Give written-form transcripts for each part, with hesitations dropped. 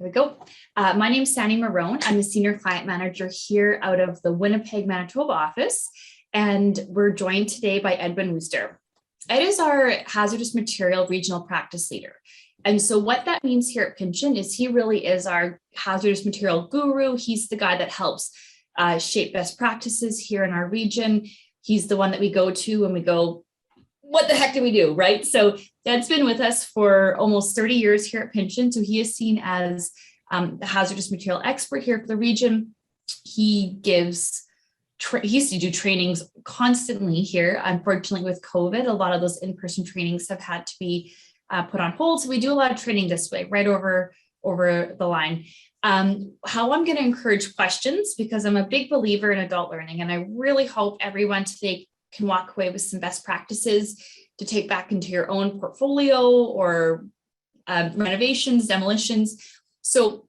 There we go. My name is Sandy Marone. I'm the Senior Client Manager here out of the Winnipeg, Manitoba office. And we're joined today by Edwin Wooster. Ed is our hazardous material regional practice leader. And so what that means here at Pinchin is he really is our hazardous material guru. He's the guy that helps shape best practices here in our region. He's the one that we go to when we go, what the heck do we do, right? So Ed's been with us for almost 30 years here at Pinchin. So he is seen as the hazardous material expert here for the region. He gives, he used to do trainings constantly here. Unfortunately, with COVID, a lot of those in-person trainings have had to be put on hold. So we do a lot of training this way, right over the line. How I'm going to encourage questions, because I'm a big believer in adult learning, and I really hope everyone today can walk away with some best practices to take back into your own portfolio or renovations, demolitions. So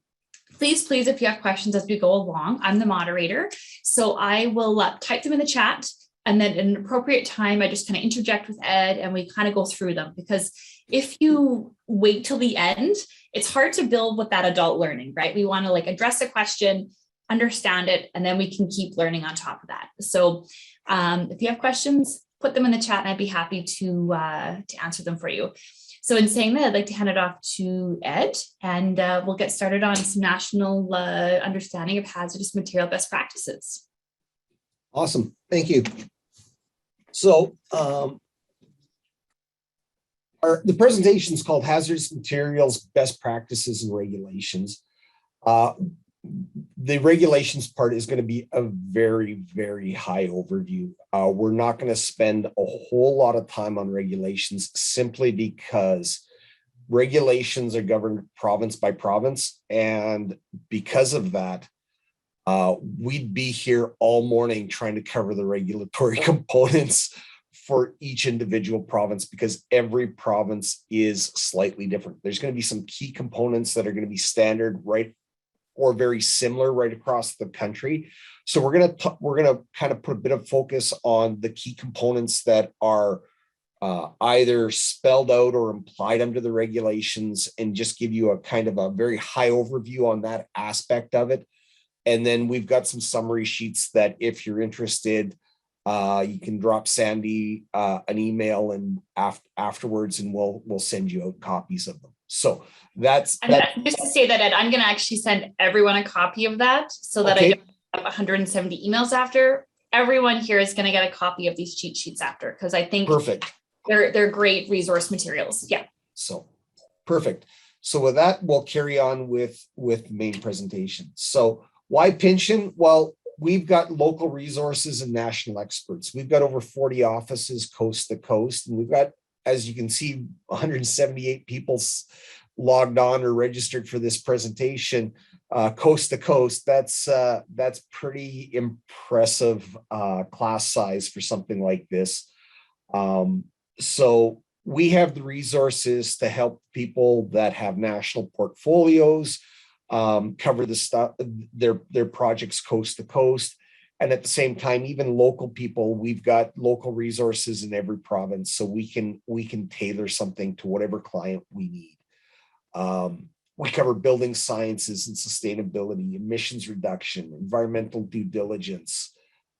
please, if you have questions as we go along, I'm the moderator. So I will type them in the chat, and then at an appropriate time, I just kind of interject with Ed and we kind of go through them, because if you wait till the end, it's hard to build with that adult learning, right? We want to address a question, understand it, and then we can keep learning on top of that. So if you have questions, put them in the chat and I'd be happy to answer them for you. So in saying that, I'd like to hand it off to Ed, and we'll get started on some national understanding of hazardous material best practices. Awesome, thank you. So the presentation is called Hazardous Materials Best Practices and Regulations. The regulations part is going to be a very, very high overview. We're not going to spend a whole lot of time on regulations simply because regulations are governed province by province. And because of that, we'd be here all morning trying to cover the regulatory components for each individual province, because every province is slightly different. There's going to be some key components that are going to be standard, right, or very similar right across the country. So we're gonna kind of put a bit of focus on the key components that are either spelled out or implied under the regulations, and just give you a kind of a very high overview on that aspect of it. And then we've got some summary sheets that, if you're interested, you can drop Sandy an email and afterwards, and we'll send you out copies of them. So that's just to say that, Ed, I'm going to actually send everyone a copy of that, so that I don't have 170 emails after. Everyone here is going to get a copy of these cheat sheets after, because I think perfect. They're great resource materials. Yeah. So perfect. So with that, we'll carry on with the main presentation. So why Pinchin? Well, we've got local resources and national experts. We've got over 40 offices coast to coast, and we've got, as you can see, 178 people logged on or registered for this presentation, coast to coast. That's pretty impressive class size for something like this. So we have the resources to help people that have national portfolios cover the stuff, their projects coast to coast. And at the same time, even local people, we've got local resources in every province, so we can tailor something to whatever client we need. We cover building sciences and sustainability, emissions reduction, environmental due diligence,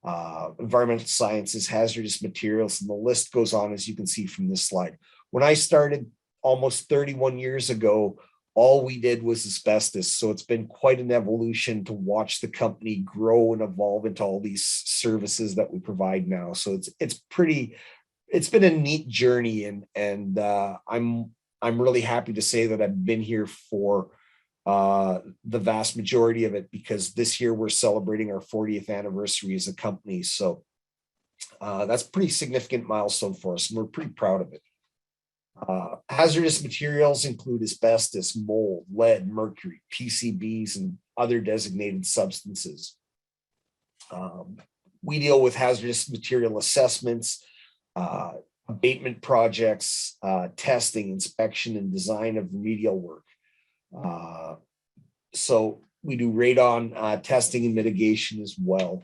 environmental sciences, hazardous materials, and the list goes on, as you can see from this slide. When I started almost 31 years ago, all we did was asbestos. So it's been quite an evolution to watch the company grow and evolve into all these services that we provide now. So it's been a neat journey, and I'm really happy to say that I've been here for the vast majority of it, because this year we're celebrating our 40th anniversary as a company. So that's a pretty significant milestone for us, and we're pretty proud of it. Hazardous materials include asbestos, mold, lead, mercury, PCBs, and other designated substances. We deal with hazardous material assessments, abatement projects, testing, inspection, and design of remedial work. So we do radon testing and mitigation as well.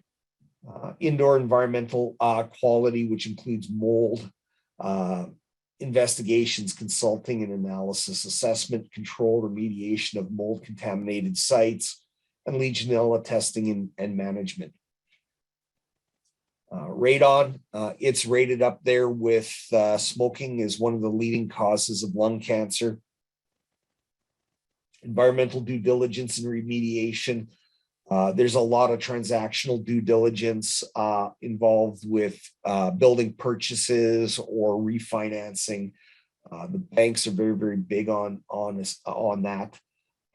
Indoor environmental quality, which includes mold, investigations, consulting and analysis, assessment, control, remediation of mold contaminated sites, and Legionella testing and management. Radon, it's rated up there with smoking as one of the leading causes of lung cancer. Environmental due diligence and remediation. There's a lot of transactional due diligence involved with building purchases or refinancing. The banks are very, very big on that.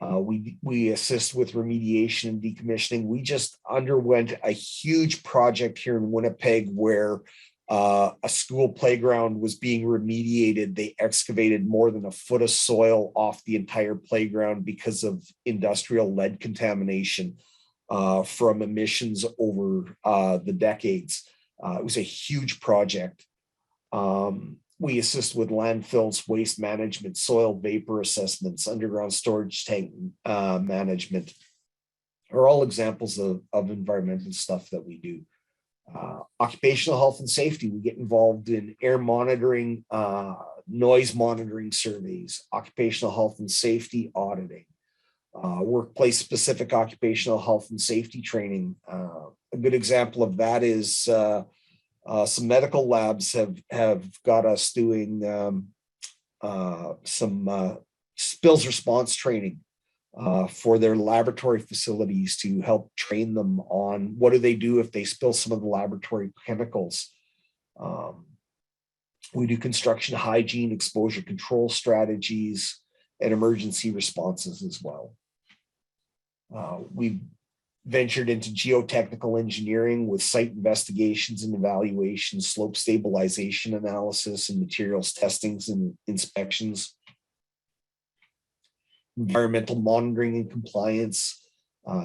We assist with remediation and decommissioning. We just underwent a huge project here in Winnipeg where a school playground was being remediated. They excavated more than a foot of soil off the entire playground because of industrial lead contamination from emissions over the decades. It was a huge project. We assist with landfills, waste management, soil vapor assessments, underground storage tank management are all examples of environmental stuff that we do. Occupational health and safety, we get involved in air monitoring, noise monitoring surveys, occupational health and safety auditing, workplace specific occupational health and safety training. A good example of that is some medical labs have got us doing some spills response training for their laboratory facilities to help train them on what do they do if they spill some of the laboratory chemicals. We do construction hygiene, exposure control strategies, and emergency responses as well. We've ventured into geotechnical engineering with site investigations and evaluations, slope stabilization analysis, and materials testings and inspections. Environmental monitoring and compliance.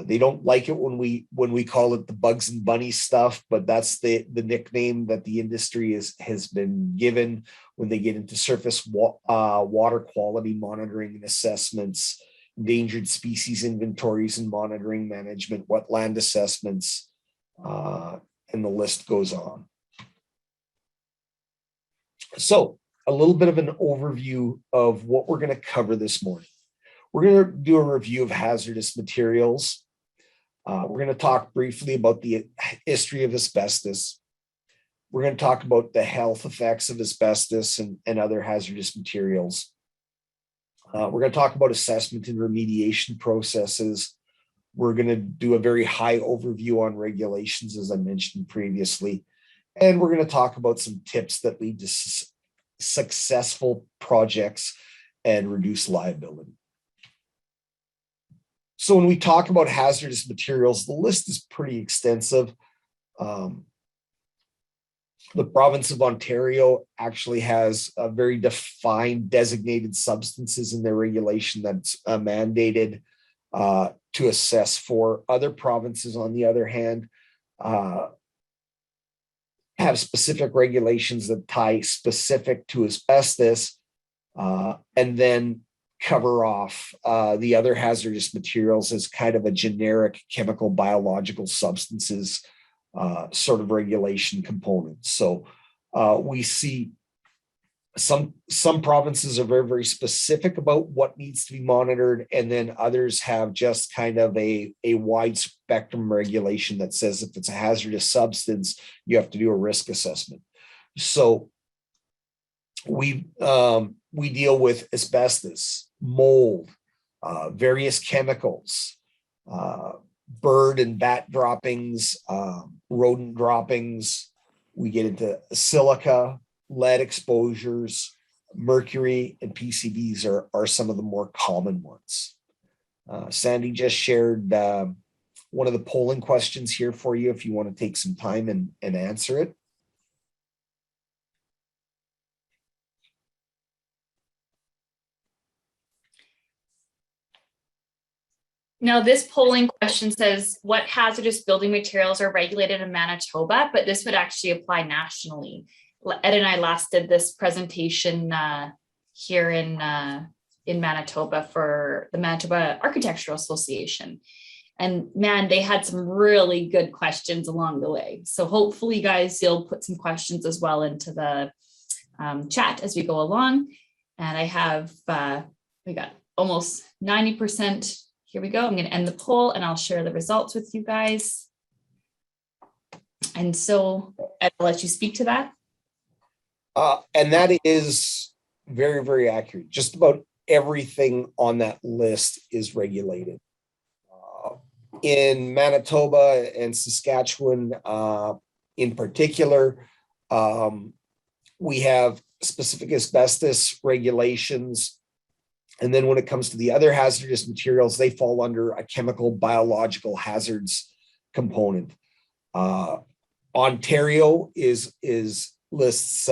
They don't like it when we call it the bugs and bunnies stuff, but that's the nickname that the industry has been given when they get into surface water quality monitoring and assessments, endangered species inventories and monitoring management, wetland assessments, and the list goes on. So a little bit of an overview of what we're going to cover this morning. We're going to do a review of hazardous materials. We're going to talk briefly about the history of asbestos. We're going to talk about the health effects of asbestos and other hazardous materials. We're going to talk about assessment and remediation processes. We're going to do a very high overview on regulations, as I mentioned previously. And we're going to talk about some tips that lead to successful projects and reduce liability. So when we talk about hazardous materials, the list is pretty extensive. The province of Ontario actually has a very defined designated substances in their regulation that's mandated to assess for. Other provinces, on the other hand, have specific regulations that tie specific to asbestos and then cover off the other hazardous materials as kind of a generic chemical biological substances sort of regulation component. So we see some provinces are very, very specific about what needs to be monitored, and then others have just kind of a wide spectrum regulation that says if it's a hazardous substance, you have to do a risk assessment. So we deal with asbestos, mold, various chemicals, bird and bat droppings, rodent droppings. We get into silica, lead exposures, mercury, and PCBs are some of the more common ones. Sandy just shared one of the polling questions here for you if you want to take some time and answer it. Now, this polling question says, what hazardous building materials are regulated in Manitoba? But this would actually apply nationally. Ed and I last did this presentation here in Manitoba for the Manitoba Architectural Association. And man, they had some really good questions along the way. So hopefully, guys, you'll put some questions as well into the chat as we go along. And I have, we got almost 90%. Here we go. I'm going to end the poll and I'll share the results with you guys. And so I'll let you speak to that. And that is very, very accurate. Just about everything on that list is regulated. In Manitoba and Saskatchewan, in particular, we have specific asbestos regulations. And then when it comes to the other hazardous materials, they fall under a chemical biological hazards component. Ontario lists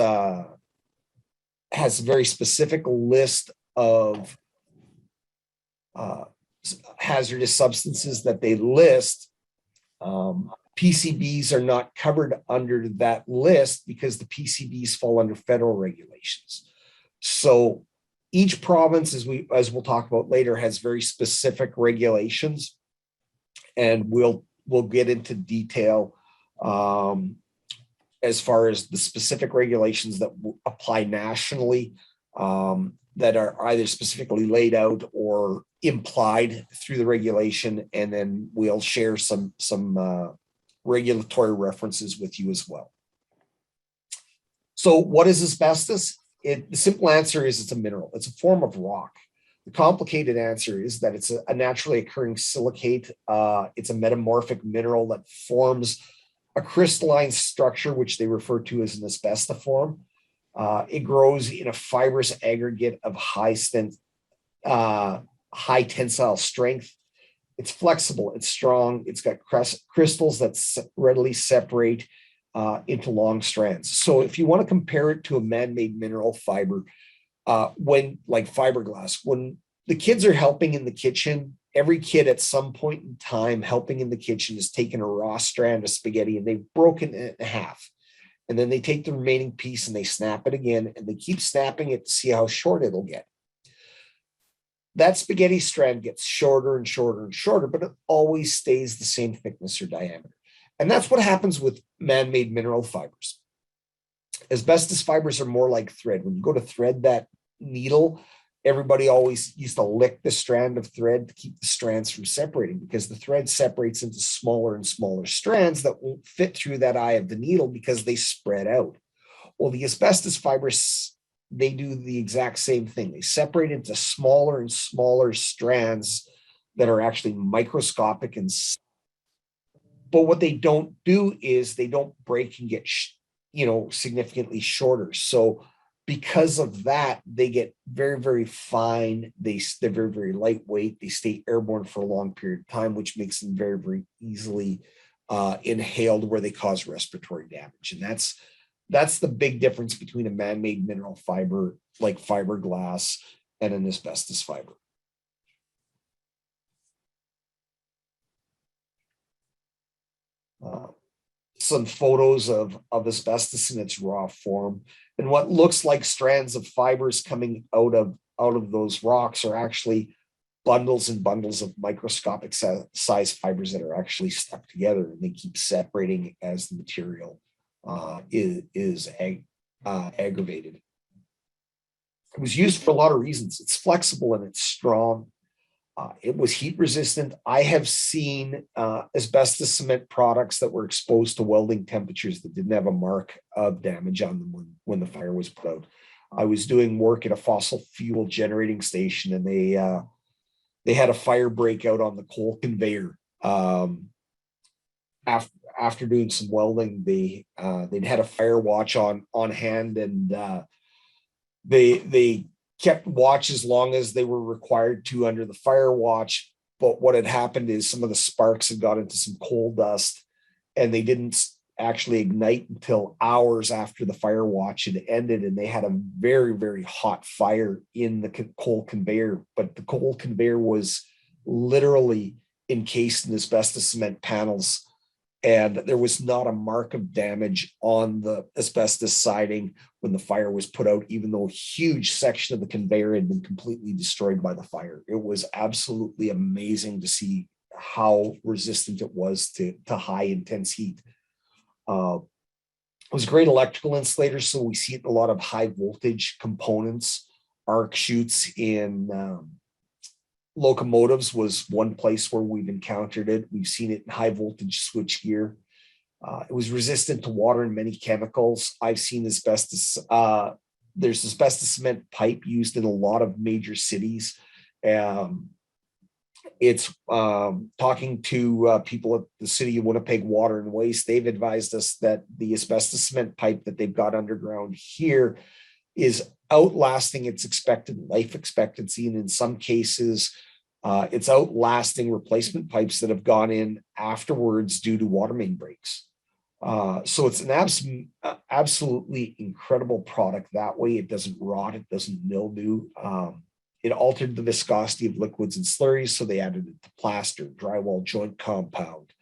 has a very specific list of hazardous substances that they list. PCBs are not covered under that list because the PCBs fall under federal regulations. So each province, as we'll talk about later, has very specific regulations, and we'll get into detail as far as the specific regulations that apply nationally, that are either specifically laid out or implied through the regulation, and then we'll share some regulatory references with you as well. So what is asbestos? The simple answer is it's a mineral. It's a form of rock. The complicated answer is that it's a naturally occurring silicate. It's a metamorphic mineral that forms a crystalline structure, which they refer to as an asbestiform. It grows in a fibrous aggregate of high tensile strength. It's flexible, it's strong, it's got crystals that readily separate into long strands. So if you want to compare it to a man-made mineral fiber, like fiberglass, when the kids are helping in the kitchen, every kid at some point in time helping in the kitchen has taken a raw strand of spaghetti and they've broken it in half. And then they take the remaining piece and they snap it again, and they keep snapping it to see how short it'll get. That spaghetti strand gets shorter and shorter and shorter, but it always stays the same thickness or diameter. And that's what happens with man-made mineral fibers. Asbestos fibers are more like thread. When you go to thread that needle, everybody always used to lick the strand of thread to keep the strands from separating, because the thread separates into smaller and smaller strands that won't fit through that eye of the needle because they spread out. Well, the asbestos fibers, they do the exact same thing. They separate into smaller and smaller strands that are actually microscopic. But what they don't do is they don't break and get, significantly shorter. So because of that, they get very, very fine. They're very, very lightweight. They stay airborne for a long period of time, which makes them very, very easily inhaled, where they cause respiratory damage. And that's the big difference between a man-made mineral fiber like fiberglass and an asbestos fiber. Some photos of asbestos in its raw form, and what looks like strands of fibers coming out of those rocks are actually bundles and bundles of microscopic size fibers that are actually stuck together, and they keep separating as the material is aggravated. It was used for a lot of reasons. It's flexible and it's strong. It was heat resistant. I have seen asbestos cement products that were exposed to welding temperatures that didn't have a mark of damage on them when the fire was put out. I was doing work at a fossil fuel generating station, and they had a fire breakout on the coal conveyor. After doing some welding, they'd had a fire watch on hand, and they kept watch as long as they were required to under the fire watch. But what had happened is some of the sparks had got into some coal dust, and they didn't actually ignite until hours after the fire watch had ended. And they had a very, very hot fire in the coal conveyor, but the coal conveyor was literally encased in asbestos cement panels. And there was not a mark of damage on the asbestos siding when the fire was put out, even though a huge section of the conveyor had been completely destroyed by the fire. It was absolutely amazing to see how resistant it was to high intense heat. It was a great electrical insulator, so we see it in a lot of high voltage components. Arc chutes in locomotives was one place where we've encountered it. We've seen it in high voltage switchgear. It was resistant to water and many chemicals. I've seen asbestos. There's asbestos cement pipe used in a lot of major cities. It's talking to people at the City of Winnipeg Water and Waste. They've advised us that the asbestos cement pipe that they've got underground here is outlasting its expected life expectancy. And in some cases, it's outlasting replacement pipes that have gone in afterwards due to water main breaks. So it's an absolutely incredible product that way. It doesn't rot, it doesn't mildew. It altered the viscosity of liquids and slurries, so they added it to plaster, drywall joint compound,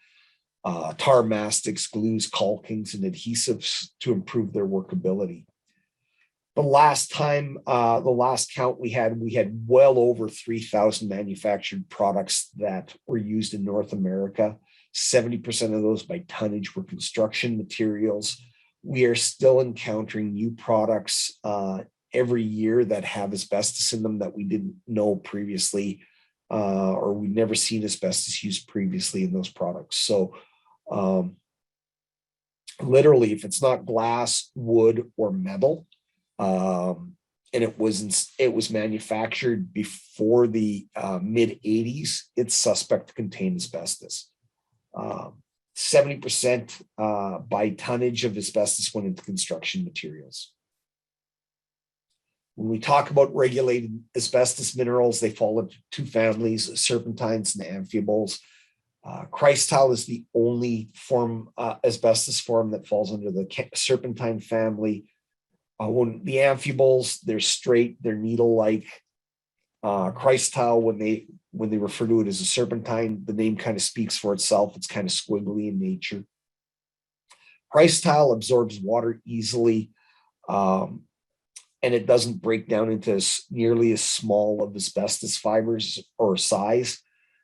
tar mastics, glues, caulkings, and adhesives to improve their workability. The last count we had well over 3,000 manufactured products that were used in North America. 70% of those by tonnage were construction materials. We are still encountering new products every year that have asbestos in them that we didn't know previously, or we've never seen asbestos used previously in those products. So literally, if it's not glass, wood, or metal, and it was manufactured before the mid 80s, it's suspect to contain asbestos. 70% by tonnage of asbestos went into construction materials. When we talk about regulated asbestos minerals, they fall into two families, serpentines and amphiboles. Chrysotile is the only asbestos form that falls under the serpentine family. When the amphiboles, they're straight, they're needle-like. Chrysotile, when they refer to it as a serpentine, the name kind of speaks for itself. It's kind of squiggly in nature. Chrysotile absorbs water easily, and it doesn't break down into nearly as small of asbestos fibers or size.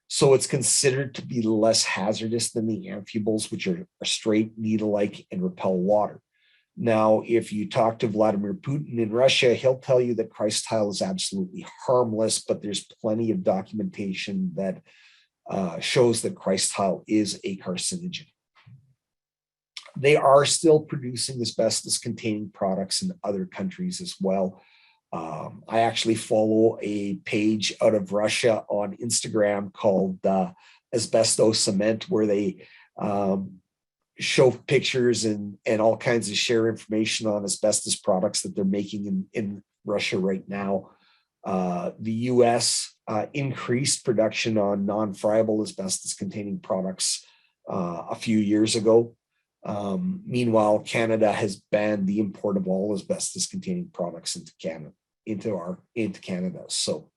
So it's considered to be less hazardous than the amphiboles, which are straight, needle-like, and repel water. Now, if you talk to Vladimir Putin in Russia, he'll tell you that chrysotile is absolutely harmless, but there's plenty of documentation that shows that chrysotile is a carcinogen. They are still producing asbestos-containing products in other countries as well. I actually follow a page out of Russia on Instagram called Asbesto Cement, where they show pictures and all kinds of share information on asbestos products that they're making in Russia right now. The US increased production on non-friable asbestos-containing products a few years ago. Meanwhile, Canada has banned the import of all asbestos-containing products into Canada. So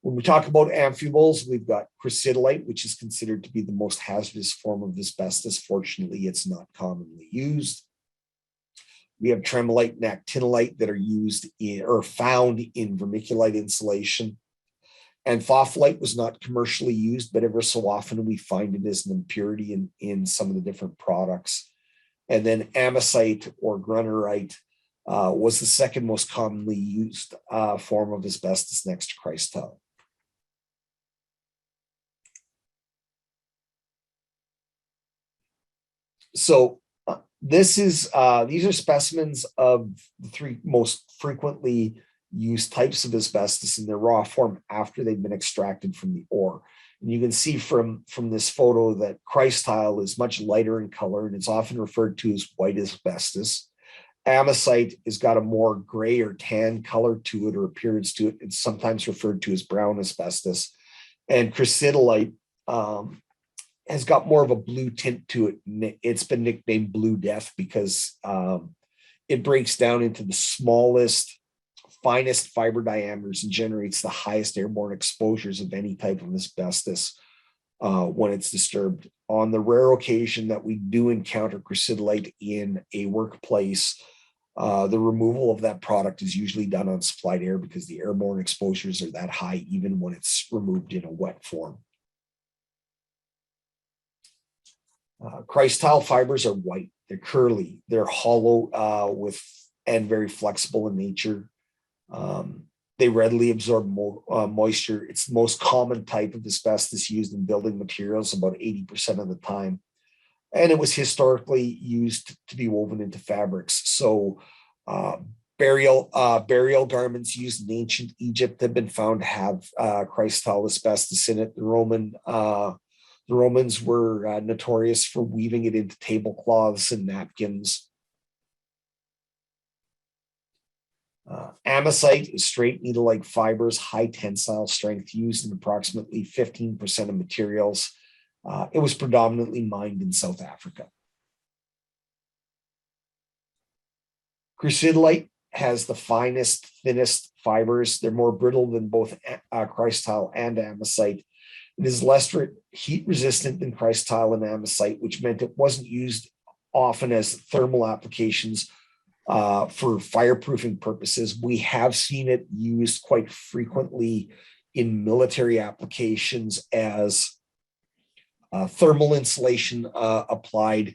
when we talk about amphiboles, we've got crucidolite, which is considered to be the most hazardous form of asbestos. Fortunately, it's not commonly used. We have tremolite and actinolite that are used or found in vermiculite insulation. And phospholite was not commercially used, but ever so often we find it as an impurity in some of the different products. And then amosite or grunerite was the second most commonly used form of asbestos next to chrysotile. So these are specimens of the three most frequently used types of asbestos in their raw form after they've been extracted from the ore. And you can see from this photo that chrysotile is much lighter in color and it's often referred to as white asbestos. Amosite has got a more gray or tan color to it or appearance to it. It's sometimes referred to as brown asbestos. And crucidolite has got more of a blue tint to it. It's been nicknamed Blue Death because it breaks down into the smallest, finest fiber diameters and generates the highest airborne exposures of any type of asbestos when it's disturbed. On the rare occasion that we do encounter crucidolite in a workplace, the removal of that product is usually done on supplied air because the airborne exposures are that high even when it's removed in a wet form. Chrysotile fibers are white. they're curly, they're hollow and very flexible in nature. They readily absorb moisture. It's the most common type of asbestos used in building materials about 80% of the time. And it was historically used to be woven into fabrics. So burial garments used in ancient Egypt have been found to have Christile asbestos in it. The Romans were notorious for weaving it into tablecloths and napkins. Amosite is straight needle-like fibers, high tensile strength, used in approximately 15% of materials. It was predominantly mined in South Africa. Crucidolite has the finest, thinnest fibers. They're more brittle than both Christile and Amosite. It is less heat resistant than Christile and Amosite, which meant it wasn't used often as thermal applications for fireproofing purposes. We have seen it used quite frequently in military applications as thermal insulation applied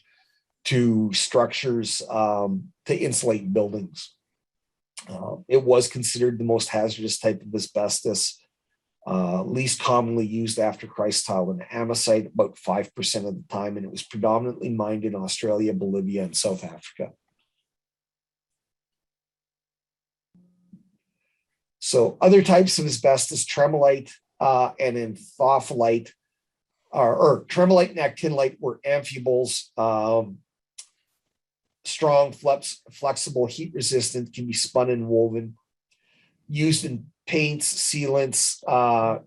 to structures to insulate buildings. It was considered the most hazardous type of asbestos, least commonly used after Christile and Amosite, about 5% of the time, and it was predominantly mined in Australia, Bolivia, and South Africa. So other types of asbestos, tremolite and anthophyllite, or tremolite and actinolite were amphiboles, strong, flexible, heat resistant, can be spun and woven, used in paints, sealants.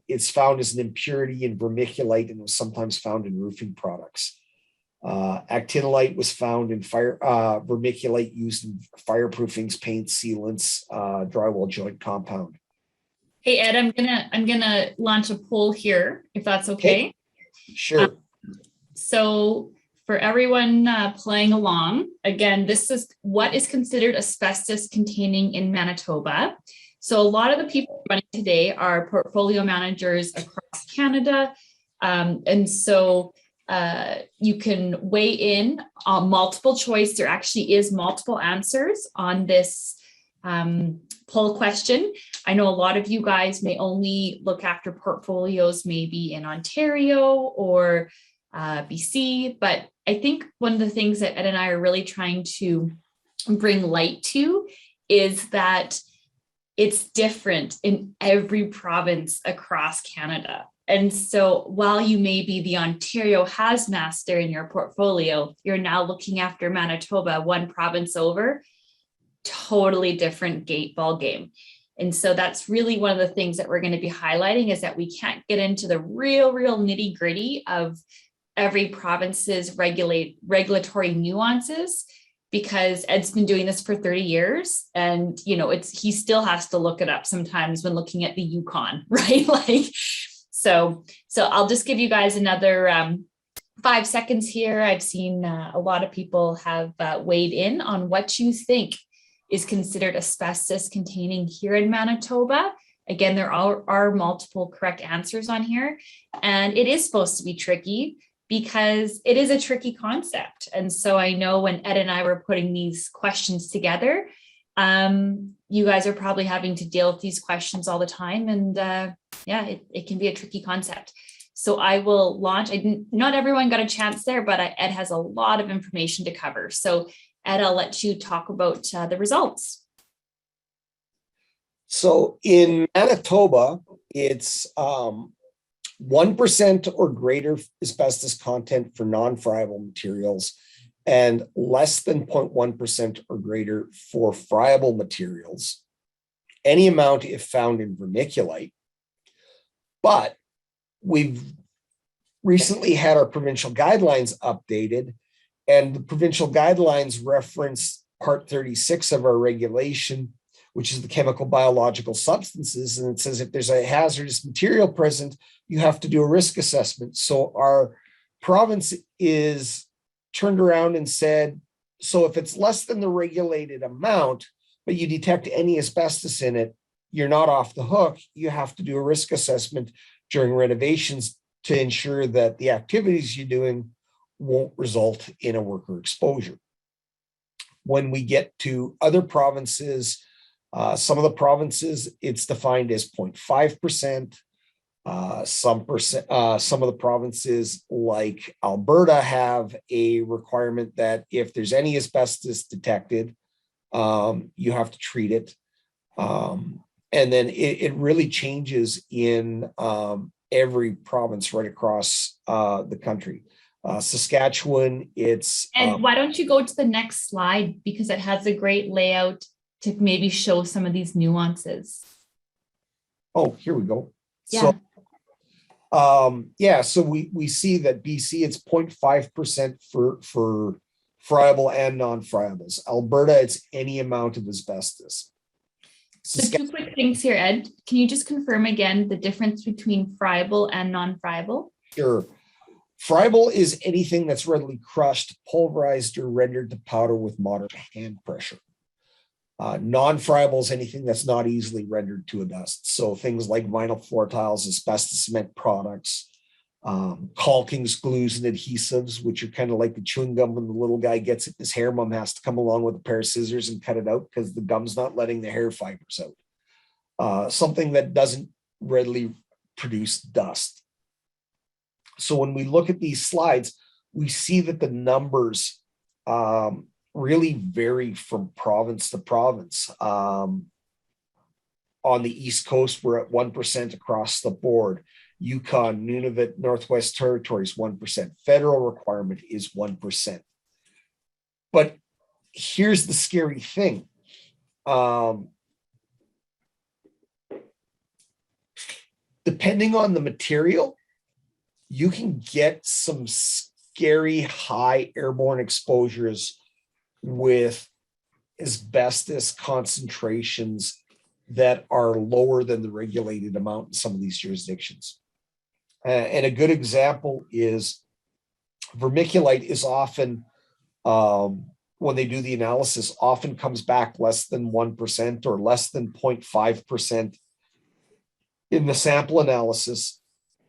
It's found as an impurity in vermiculite and was sometimes found in roofing products. Actinolite was found in vermiculite used in fireproofings, paints, sealants, drywall joint compound. Hey Ed, I'm gonna launch a poll here, if that's okay. Sure. So for everyone playing along, again, this is what is considered asbestos containing in Manitoba. So a lot of the people running today are portfolio managers across Canada. And so you can weigh in on multiple choice. There actually is multiple answers on this poll question. I know a lot of you guys may only look after portfolios maybe in Ontario or BC, but I think one of the things that Ed and I are really trying to bring light to is that it's different in every province across Canada. And so while you may be the Ontario Hazmaster in your portfolio, you're now looking after Manitoba, one province over, totally different ball game. And so that's really one of the things that we're going to be highlighting, is that we can't get into the real nitty gritty of every province's regulatory nuances, because Ed's been doing this for 30 years and, you know, he still has to look it up sometimes when looking at the Yukon, right? So I'll just give you guys another 5 seconds here. I've seen a lot of people have weighed in on what you think is considered asbestos containing here in Manitoba. Again, there are multiple correct answers on here, and it is supposed to be tricky because it is a tricky concept. And so I know when Ed and I were putting these questions together, you guys are probably having to deal with these questions all the time. And it can be a tricky concept. So I will launch. Not everyone got a chance there, but Ed has a lot of information to cover. So Ed, I'll let you talk about the results. So in Manitoba, it's 1% or greater asbestos content for non-friable materials and less than 0.1% or greater for friable materials. Any amount if found in vermiculite. But we've recently had our provincial guidelines updated, and the provincial guidelines reference Part 36 of our regulation, which is the chemical biological substances. And it says if there's a hazardous material present, you have to do a risk assessment. So our province is turned around and said, so if it's less than the regulated amount, but you detect any asbestos in it, you're not off the hook. You have to do a risk assessment during renovations to ensure that the activities you're doing won't result in a worker exposure. When we get to other provinces, some of the provinces, it's defined as 0.5%. Some of the provinces like Alberta have a requirement that if there's any asbestos detected, you have to treat it. And then it really changes in every province right across the country. Saskatchewan, it's And why don't you go to the next slide, because it has a great layout to maybe show some of these nuances. oh, here we go. Yeah. So we see that BC, it's 0.5% for friable and non-friables. Alberta, it's any amount of asbestos. So two quick things here, Ed. Can you just confirm again the difference between friable and non-friable? Sure. Friable is anything that's readily crushed, pulverized, or rendered to powder with moderate hand pressure. Non-friable is anything that's not easily rendered to a dust. So things like vinyl floor tiles, asbestos cement products, caulkings, glues, and adhesives, which are kind of like the chewing gum when the little guy gets it, his hair mom has to come along with a pair of scissors and cut it out because the gum's not letting the hair fibers out. Something that doesn't readily produce dust. So when we look at these slides, we see that the numbers really vary from province to province. On the East Coast, we're at 1% across the board. Yukon, Nunavut, Northwest Territories, 1%. Federal requirement is 1%. But here's the scary thing. Depending on the material, you can get some scary high airborne exposures with asbestos concentrations that are lower than the regulated amount in some of these jurisdictions. And a good example is vermiculite is often, when they do the analysis, often comes back less than 1% or less than 0.5% in the sample analysis.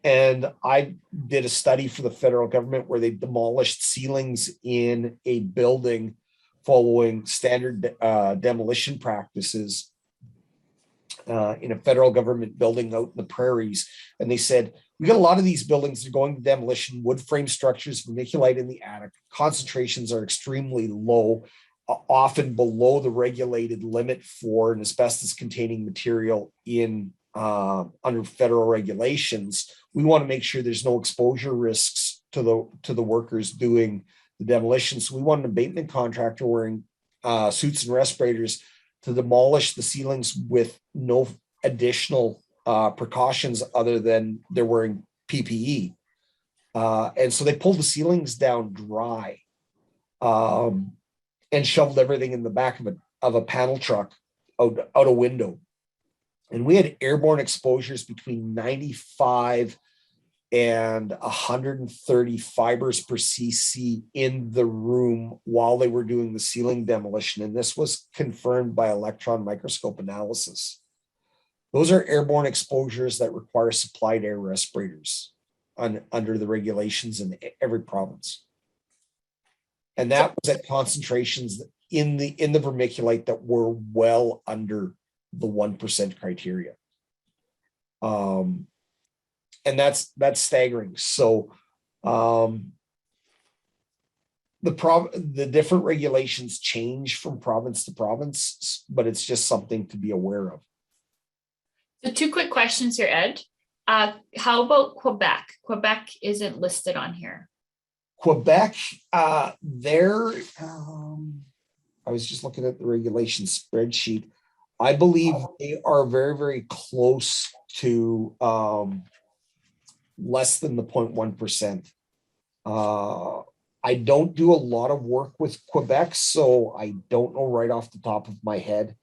And I did a study for the federal government where they demolished ceilings in a building following standard demolition practices in a federal government building out in the prairies. And they said, we got a lot of these buildings that are going to demolition, wood frame structures, vermiculite in the attic. Concentrations are extremely low, often below the regulated limit for an asbestos containing material in under federal regulations. We want to make sure there's no exposure risks to the workers doing the demolition. So we want an abatement contractor wearing suits and respirators to demolish the ceilings with no additional precautions other than they're wearing PPE. And so they pulled the ceilings down dry and shoveled everything in the back of a panel truck out a window. And we had airborne exposures between 95 and 130 fibers per cc in the room while they were doing the ceiling demolition. And this was confirmed by electron microscope analysis. Those are airborne exposures that require supplied air respirators under the regulations in every province. And that was at concentrations in the vermiculite that were well under the 1% criteria. And that's staggering. So the different regulations change from province to province, but it's just something to be aware of. So two quick questions here, Ed. How about Quebec? Quebec isn't listed on here. Quebec, I was just looking at the regulation spreadsheet. I believe they are very, very close to less than the 0.1%. I don't do a lot of work with Quebec, so I don't know right off the top of my head,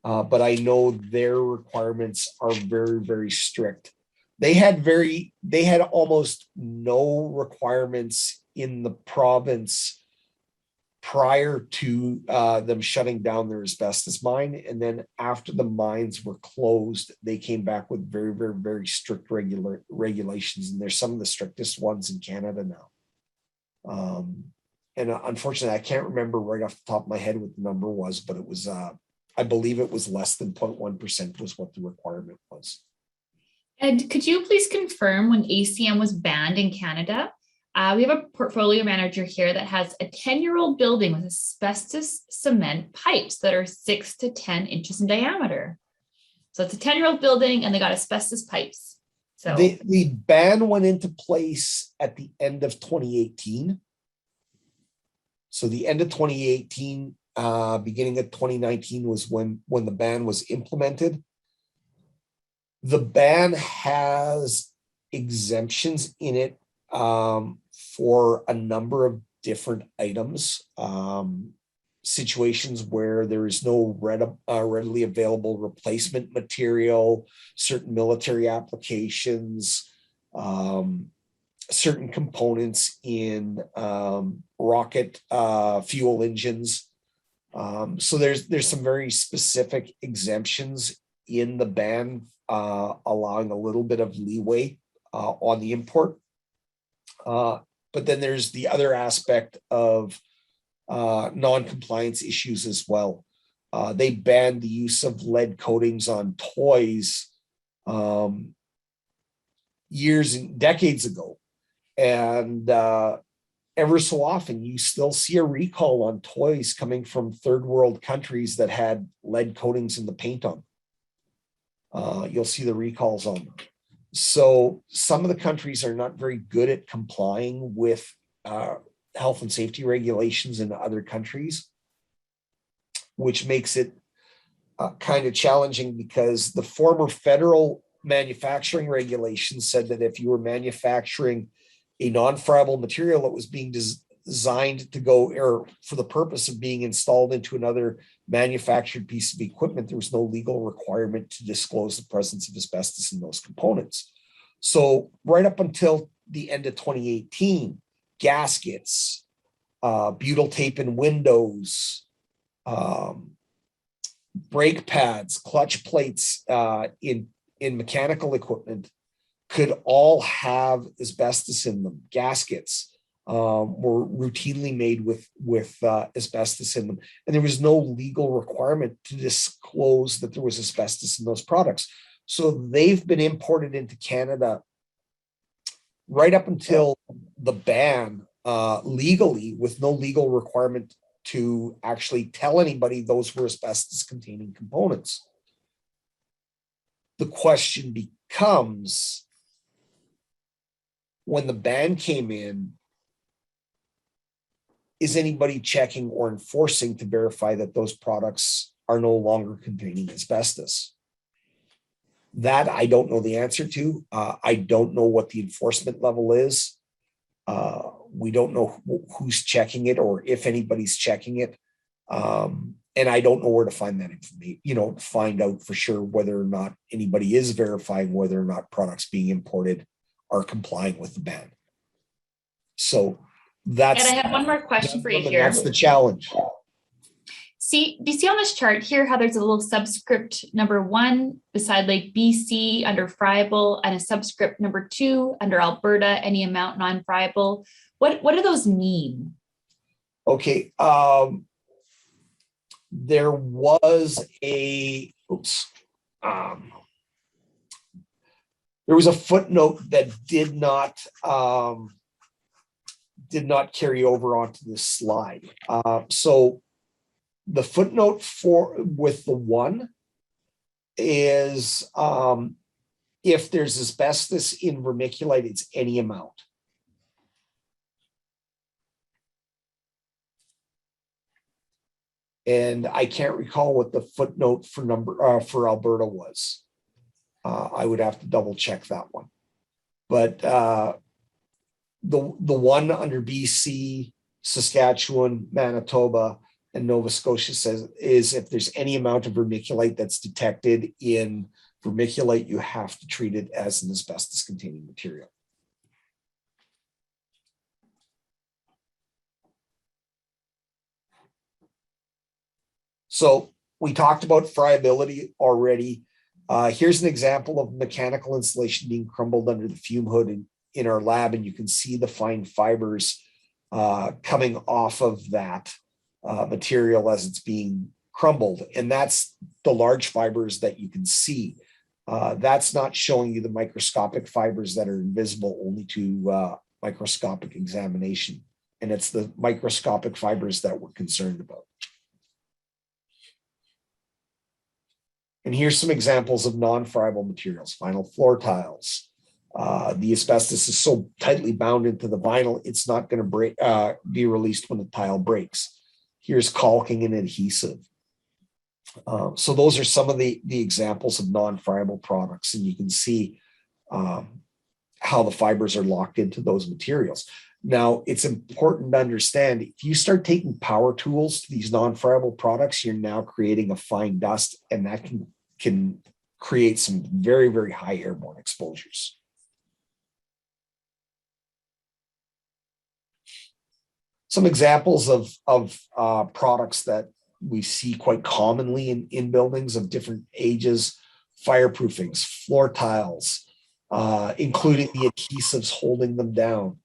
but I know their requirements are very, very strict. They had almost no requirements in the province prior to them shutting down their asbestos mine. And then after the mines were closed, they came back with very, very, very strict regulations. And they're some of the strictest ones in Canada now. and unfortunately, I can't remember right off the top of my head what the number was, but it was, I believe it was less than 0.1% was what the requirement was. And could you please confirm when ACM was banned in Canada? We have a portfolio manager here that has a 10-year-old building with asbestos cement pipes that are 6 to 10 inches in diameter. So it's a 10-year-old building and they got asbestos pipes. So the ban went into place at the end of 2018. So the end of 2018, beginning of 2019 was when the ban was implemented. The ban has exemptions in it for a number of different items, situations where there is no readily available replacement material, certain military applications, certain components in rocket fuel engines. So there's some very specific exemptions in the ban, allowing a little bit of leeway on the import. But then there's the other aspect of non-compliance issues as well. They banned the use of lead coatings on toys years and decades ago. And ever so often, you still see a recall on toys coming from third world countries that had lead coatings in the paint on. You'll see the recalls on them. So some of the countries are not very good at complying with health and safety regulations in other countries, which makes it kind of challenging, because the former federal manufacturing regulations said that if you were manufacturing a non-friable material that was being designed to go, or for the purpose of being installed into another manufactured piece of equipment, there was no legal requirement to disclose the presence of asbestos in those components. So right up until the end of 2018, gaskets, butyl tape in windows, brake pads, clutch plates in mechanical equipment could all have asbestos in them. Gaskets were routinely made with asbestos in them, and there was no legal requirement to disclose that there was asbestos in those products. So they've been imported into Canada right up until the ban, legally, with no legal requirement to actually tell anybody those were asbestos containing components. The question becomes, when the ban came in, is anybody checking or enforcing to verify that those products are no longer containing asbestos? That I don't know the answer to. I don't know what the enforcement level is. We don't know who's checking it or if anybody's checking it. And I don't know where to find that information, to find out for sure whether or not anybody is verifying whether or not products being imported are complying with the ban. So that's— and I have one more question for you here. That's the challenge. Do you see on this chart here how there's a little subscript number 1 beside like BC under friable, and a subscript number 2 under Alberta, any amount non-friable? What do those mean? Okay. There was a there was a footnote that did not carry over onto this slide. So the footnote with the 1 is if there's asbestos in vermiculite, it's any amount. And I can't recall what the footnote for Alberta was. I would have to double check that one. But the one under BC, Saskatchewan, Manitoba, and Nova Scotia is if there's any amount of vermiculite that's detected in vermiculite, you have to treat it as an asbestos containing material. So we talked about friability already. Here's an example of mechanical insulation being crumbled under the fume hood in our lab, and you can see the fine fibers coming off of that material as it's being crumbled. And that's the large fibers that you can see. That's not showing you the microscopic fibers that are invisible only to microscopic examination. And it's the microscopic fibers that we're concerned about. And here's some examples of non-friable materials: vinyl floor tiles. The asbestos is so tightly bound into the vinyl, it's not going to be released when the tile breaks. Here's caulking and adhesive. So those are some of the examples of non-friable products, and you can see how the fibers are locked into those materials. Now, it's important to understand, if you start taking power tools to these non-friable products, you're now creating a fine dust, and that can create some very, very high airborne exposures. Some examples of products that we see quite commonly in buildings of different ages: fireproofings, floor tiles, including the adhesives holding them down,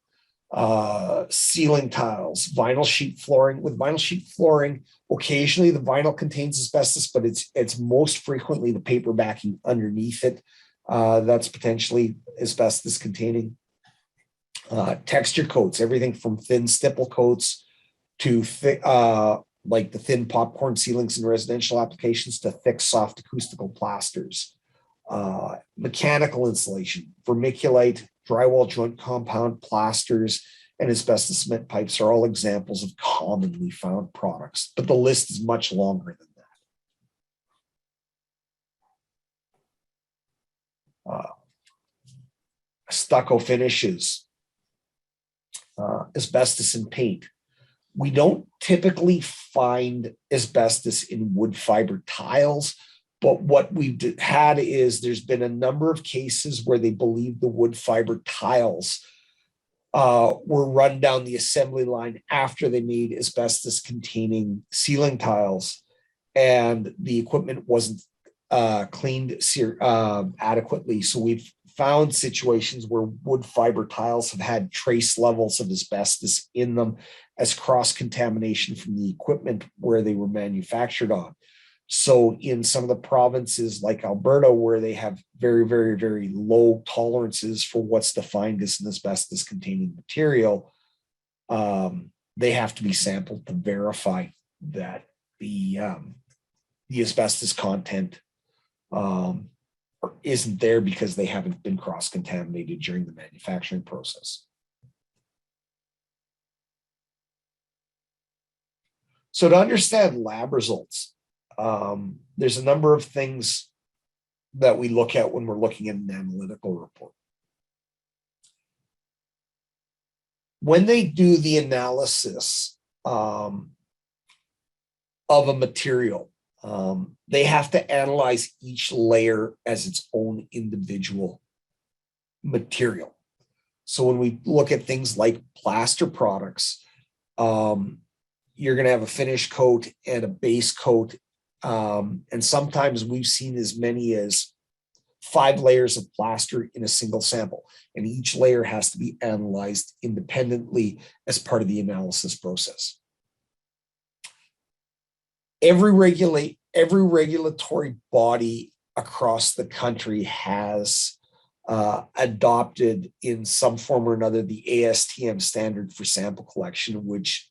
ceiling tiles, vinyl sheet flooring. With vinyl sheet flooring, occasionally the vinyl contains asbestos, but it's most frequently the paper backing underneath it that's potentially asbestos containing. Texture coats, everything from thin stipple coats to thick, like the thin popcorn ceilings in residential applications, to thick soft acoustical plasters. Mechanical insulation, vermiculite, drywall joint compound, plasters, and asbestos cement pipes are all examples of commonly found products, but the list is much longer than that. Stucco finishes, asbestos in paint. We don't typically find asbestos in wood fiber tiles, but what we've had is there's been a number of cases where they believe the wood fiber tiles were run down the assembly line after they made asbestos containing ceiling tiles, and the equipment wasn't cleaned adequately. So we've found situations where wood fiber tiles have had trace levels of asbestos in them as cross-contamination from the equipment where they were manufactured on. So in some of the provinces like Alberta, where they have very, very, very low tolerances for what's defined as an asbestos containing material, they have to be sampled to verify that the asbestos content isn't there, because they haven't been cross-contaminated during the manufacturing process. So to understand lab results, there's a number of things that we look at when we're looking at an analytical report. When they do the analysis of a material, they have to analyze each layer as its own individual material. So when we look at things like plaster products, you're going to have a finish coat and a base coat. And sometimes we've seen as many as 5 layers of plaster in a single sample, and each layer has to be analyzed independently as part of the analysis process. Every regulatory body across the country has adopted in some form or another the ASTM standard for sample collection, which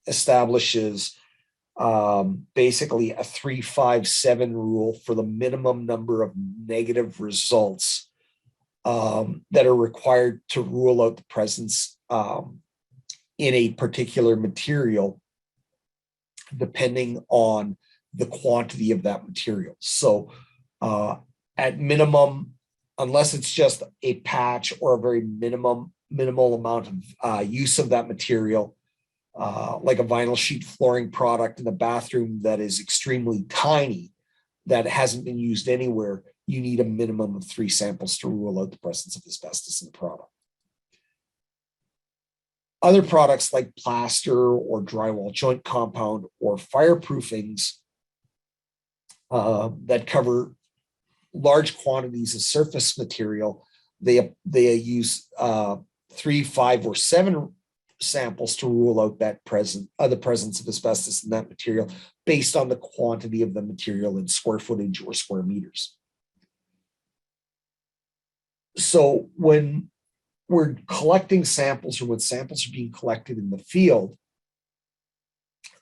establishes basically a 3-5-7 rule for the minimum number of negative results that are required to rule out the presence in a particular material, depending on the quantity of that material. So at minimum, unless it's just a patch or a very minimal amount of use of that material, like a vinyl sheet flooring product in a bathroom that is extremely tiny, that hasn't been used anywhere, you need a minimum of 3 samples to rule out the presence of asbestos in the product. Other products like plaster or drywall joint compound or fireproofings that cover large quantities of surface material, they use 3, 5, or 7 samples to rule out that the presence of asbestos in that material based on the quantity of the material in square footage or square meters. So when we're collecting samples, or when samples are being collected in the field,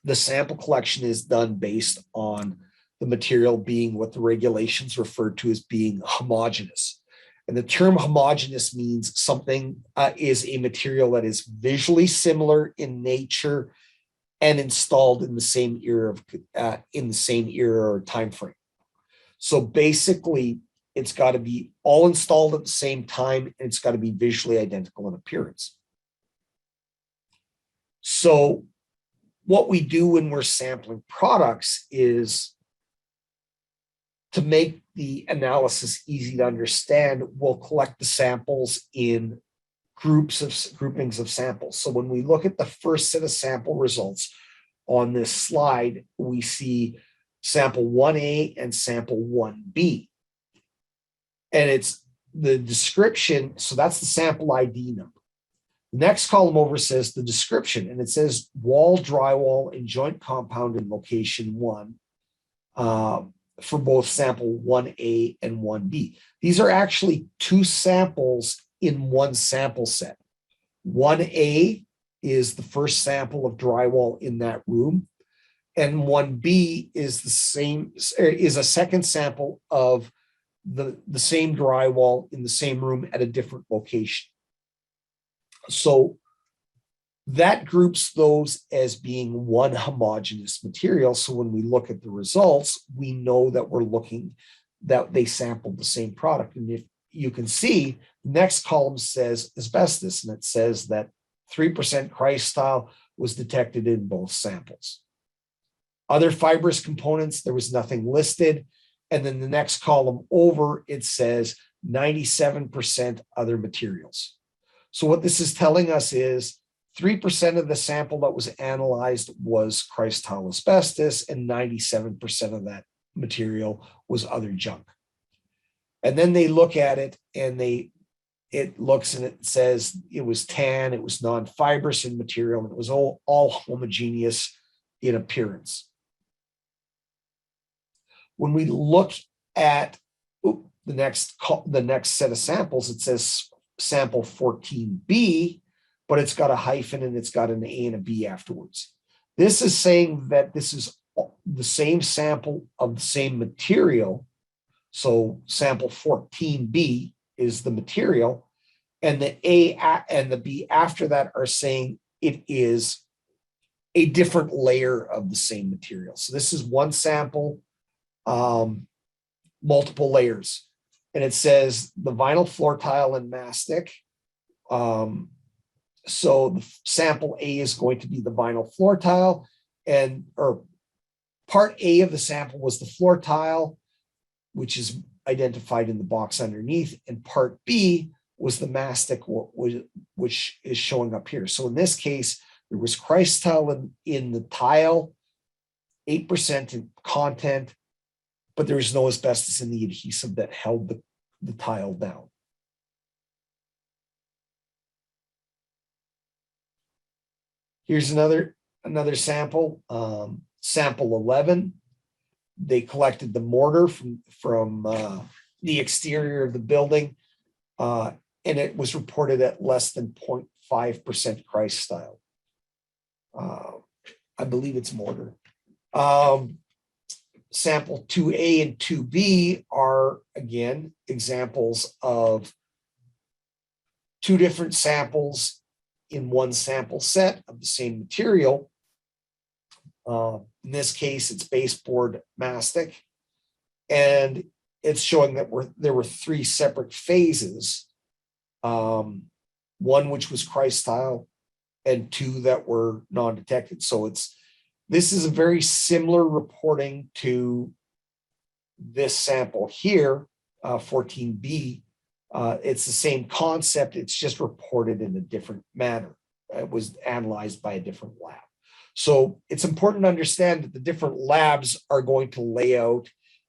the sample collection is done based on the material being what the regulations refer to as being homogeneous. And the term homogeneous means something is a material that is visually similar in nature and installed in the same era or time frame. So basically, it's got to be all installed at the same time, and it's got to be visually identical in appearance. So what we do when we're sampling products is, to make the analysis easy to understand, we'll collect the samples in groupings of samples. So when we look at the first set of sample results on this slide, we see sample 1A and sample 1B. And it's the description, so that's the sample ID number. The next column over says the description, and it says wall, drywall, and joint compound in location 1 for both sample 1A and 1B. These are actually two samples in one sample set. 1A is the first sample of drywall in that room, and 1B is a second sample of the same drywall in the same room at a different location. So that groups those as being one homogeneous material. So when we look at the results, we know that they sampled the same product. And if you can see, the next column says asbestos, and it says that 3% cryostyle was detected in both samples. Other fibrous components, there was nothing listed. And then the next column over, it says 97% other materials. So what this is telling us is 3% of the sample that was analyzed was cryostyle asbestos, and 97% of that material was other junk. And then they look at it, and it looks and it says it was tan, it was non-fibrous in material, and it was all homogeneous in appearance. When we look at the next set of samples, it says sample 14B, but it's got a hyphen and it's got an A and a B afterwards. This is saying that this is the same sample of the same material. So sample 14B is the material, and the A and the B after that are saying it is a different layer of the same material. So this is one sample, multiple layers. And it says the vinyl floor tile and mastic. So the sample A is going to be the vinyl floor tile, or part A of the sample was the floor tile, which is identified in the box underneath, and part B was the mastic, which is showing up here. So in this case, there was cryostyle in the tile, 8% in content, but there was no asbestos in the adhesive that held the tile down. Here's another sample, sample 11. They collected the mortar from the exterior of the building, and it was reported at less than 0.5% cryostyle. I believe it's mortar. Sample 2A and 2B are, again, examples of two different samples in one sample set of the same material. In this case, it's baseboard mastic, and it's showing that there were three separate phases, one which was cryostyle and two that were non-detected. So this is a very similar reporting to this sample here, 14B. It's the same concept, it's just reported in a different manner. It was analyzed by a different lab. So it's important to understand that the different labs are going to lay out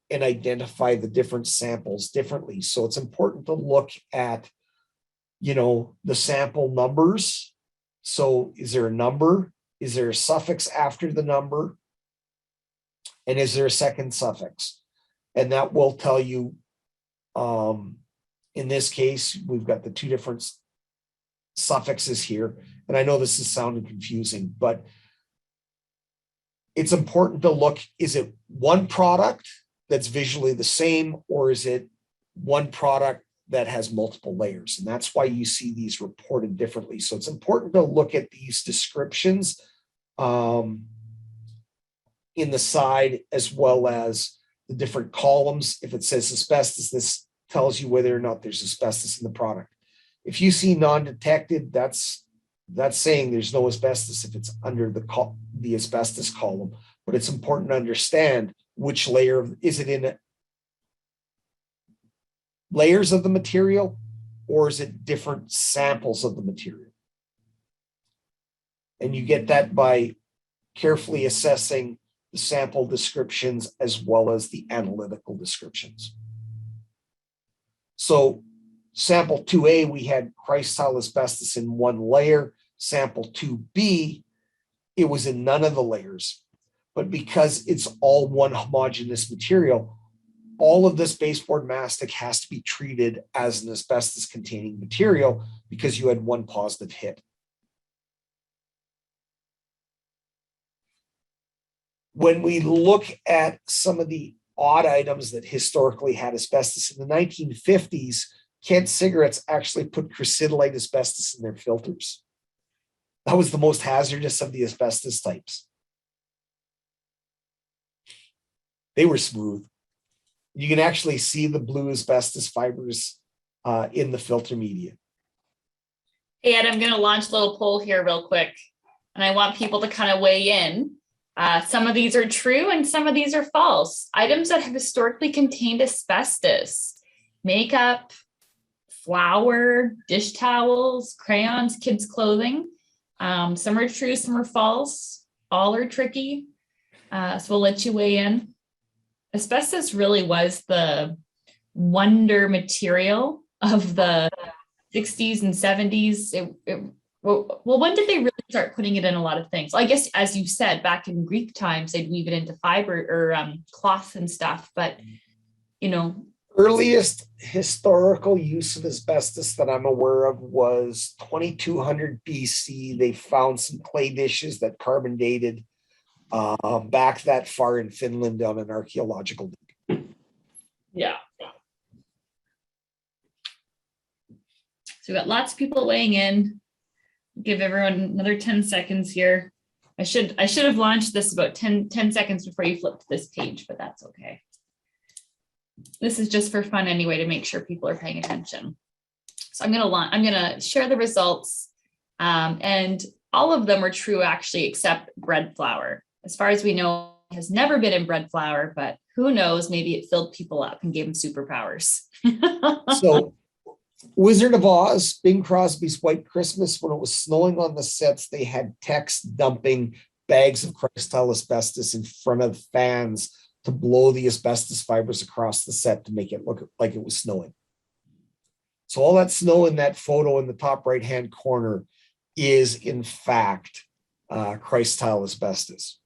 and identify the different samples differently. So it's important to look at, the sample numbers So is there a number? Is there a suffix after the number? And is there a second suffix? And that will tell you, in this case, we've got the two different suffixes here. And I know this is sounding confusing, but it's important to look, is it one product that's visually the same, or is it one product that has multiple layers? And that's why you see these reported differently. So it's important to look at these descriptions in the side, as well as the different columns. If it says asbestos, this tells you whether or not there's asbestos in the product. If you see non-detected, that's saying there's no asbestos if it's under the asbestos column. But it's important to understand which layer is it in, layers of the material, or is it different samples of the material? And you get that by carefully assessing the sample descriptions as well as the analytical descriptions. So sample 2A, we had Christile asbestos in one layer. Sample 2B, it was in none of the layers. But because it's all one homogeneous material, all of this baseboard mastic has to be treated as an asbestos containing material because you had one positive hit. When we look at some of the odd items that historically had asbestos in the 1950s, Kent Cigarettes actually put crucidylite asbestos in their filters. That was the most hazardous of the asbestos types. They were smooth. You can actually see the blue asbestos fibers in the filter media. Hey, Ed, I'm going to launch a little poll here real quick, and I want people to kind of weigh in. Some of these are true and some of these are false. Items that have historically contained asbestos: makeup, flour, dish towels, crayons, kids' clothing. Some are true, some are false. All are tricky. So we'll let you weigh in. Asbestos really was the wonder material of the 60s and 70s. Well, when did they really start putting it in a lot of things? Well, I guess, as you said, back in Greek times, they'd weave it into fiber or cloth and stuff. But, you know. Earliest historical use of asbestos that I'm aware of was 2200 BC. They found some clay dishes that carbon dated back that far in Finland on an archaeological dig. Yeah. So we got lots of people weighing in. Give everyone another 10 seconds here. I should have launched this about 10 seconds before you flip to this page, but that's okay. This is just for fun anyway, to make sure people are paying attention. So I'm gonna share the results, and all of them are true actually, except bread flour. As far as we know, it has never been in bread flour, but who knows, maybe it filled people up and gave them superpowers. So Wizard of Oz, Bing Crosby's White Christmas, when it was snowing on the sets, they had techs dumping bags of Christile asbestos in front of fans to blow the asbestos fibers across the set to make it look like it was snowing. So all that snow in that photo in the top right-hand corner is in fact Christile asbestos.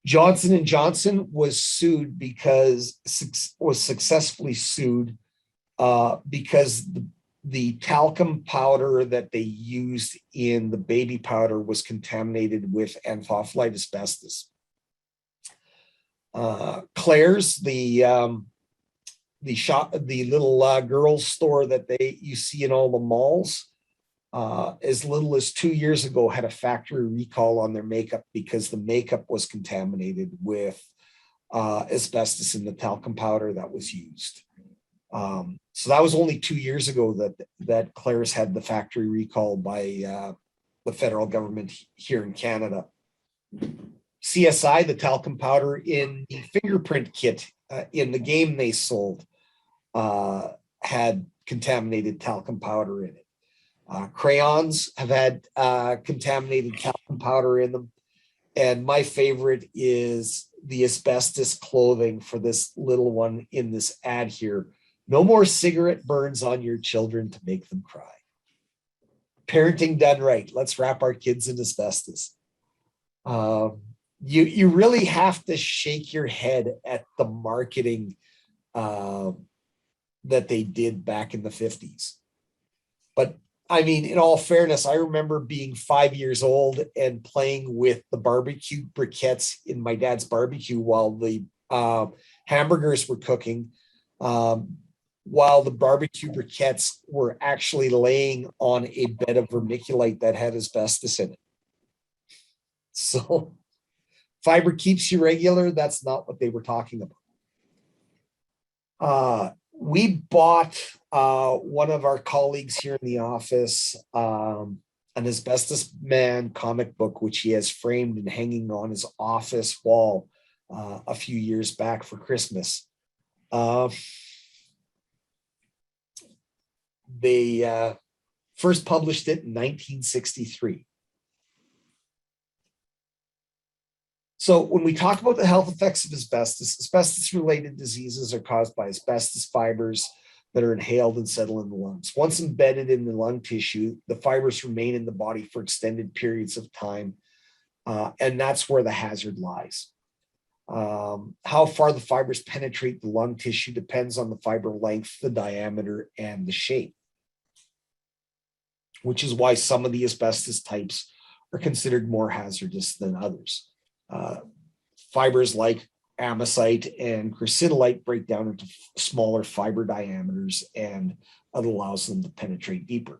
Johnson & Johnson was sued because successfully sued because the talcum powder that they used in the baby powder was contaminated with anthophyllite asbestos. Claire's, the little girls store that you see in all the malls, as little as 2 years ago had a factory recall on their makeup because the makeup was contaminated with asbestos in the talcum powder that was used. So that was only 2 years ago that Claire's had the factory recall by the federal government here in Canada. CSI, the talcum powder in the fingerprint kit in the game they sold, had contaminated talcum powder in it. Crayons have had contaminated talcum powder in them. And my favorite is the asbestos clothing for this little one in this ad here. No more cigarette burns on your children to make them cry. parenting done right. Let's wrap our kids in asbestos. You really have to shake your head at the marketing that they did back in the 50s. But I mean, in all fairness, I remember being 5 years old and playing with the barbecue briquettes in my dad's barbecue while the hamburgers were cooking, while the barbecue briquettes were actually laying on a bed of vermiculite that had asbestos in it. So fiber keeps you regular. That's not what they were talking about. We bought one of our colleagues here in the office an Asbestos Man comic book, which he has framed and hanging on his office wall a few years back for Christmas. They first published it in 1963. So when we talk about the health effects of asbestos, asbestos-related diseases are caused by asbestos fibers that are inhaled and settle in the lungs. Once embedded in the lung tissue, the fibers remain in the body for extended periods of time, and that's where the hazard lies. How far the fibers penetrate the lung tissue depends on the fiber length, the diameter, and the shape, which is why some of the asbestos types are considered more hazardous than others. Fibers like amosite and crucidolite break down into smaller fiber diameters, and it allows them to penetrate deeper.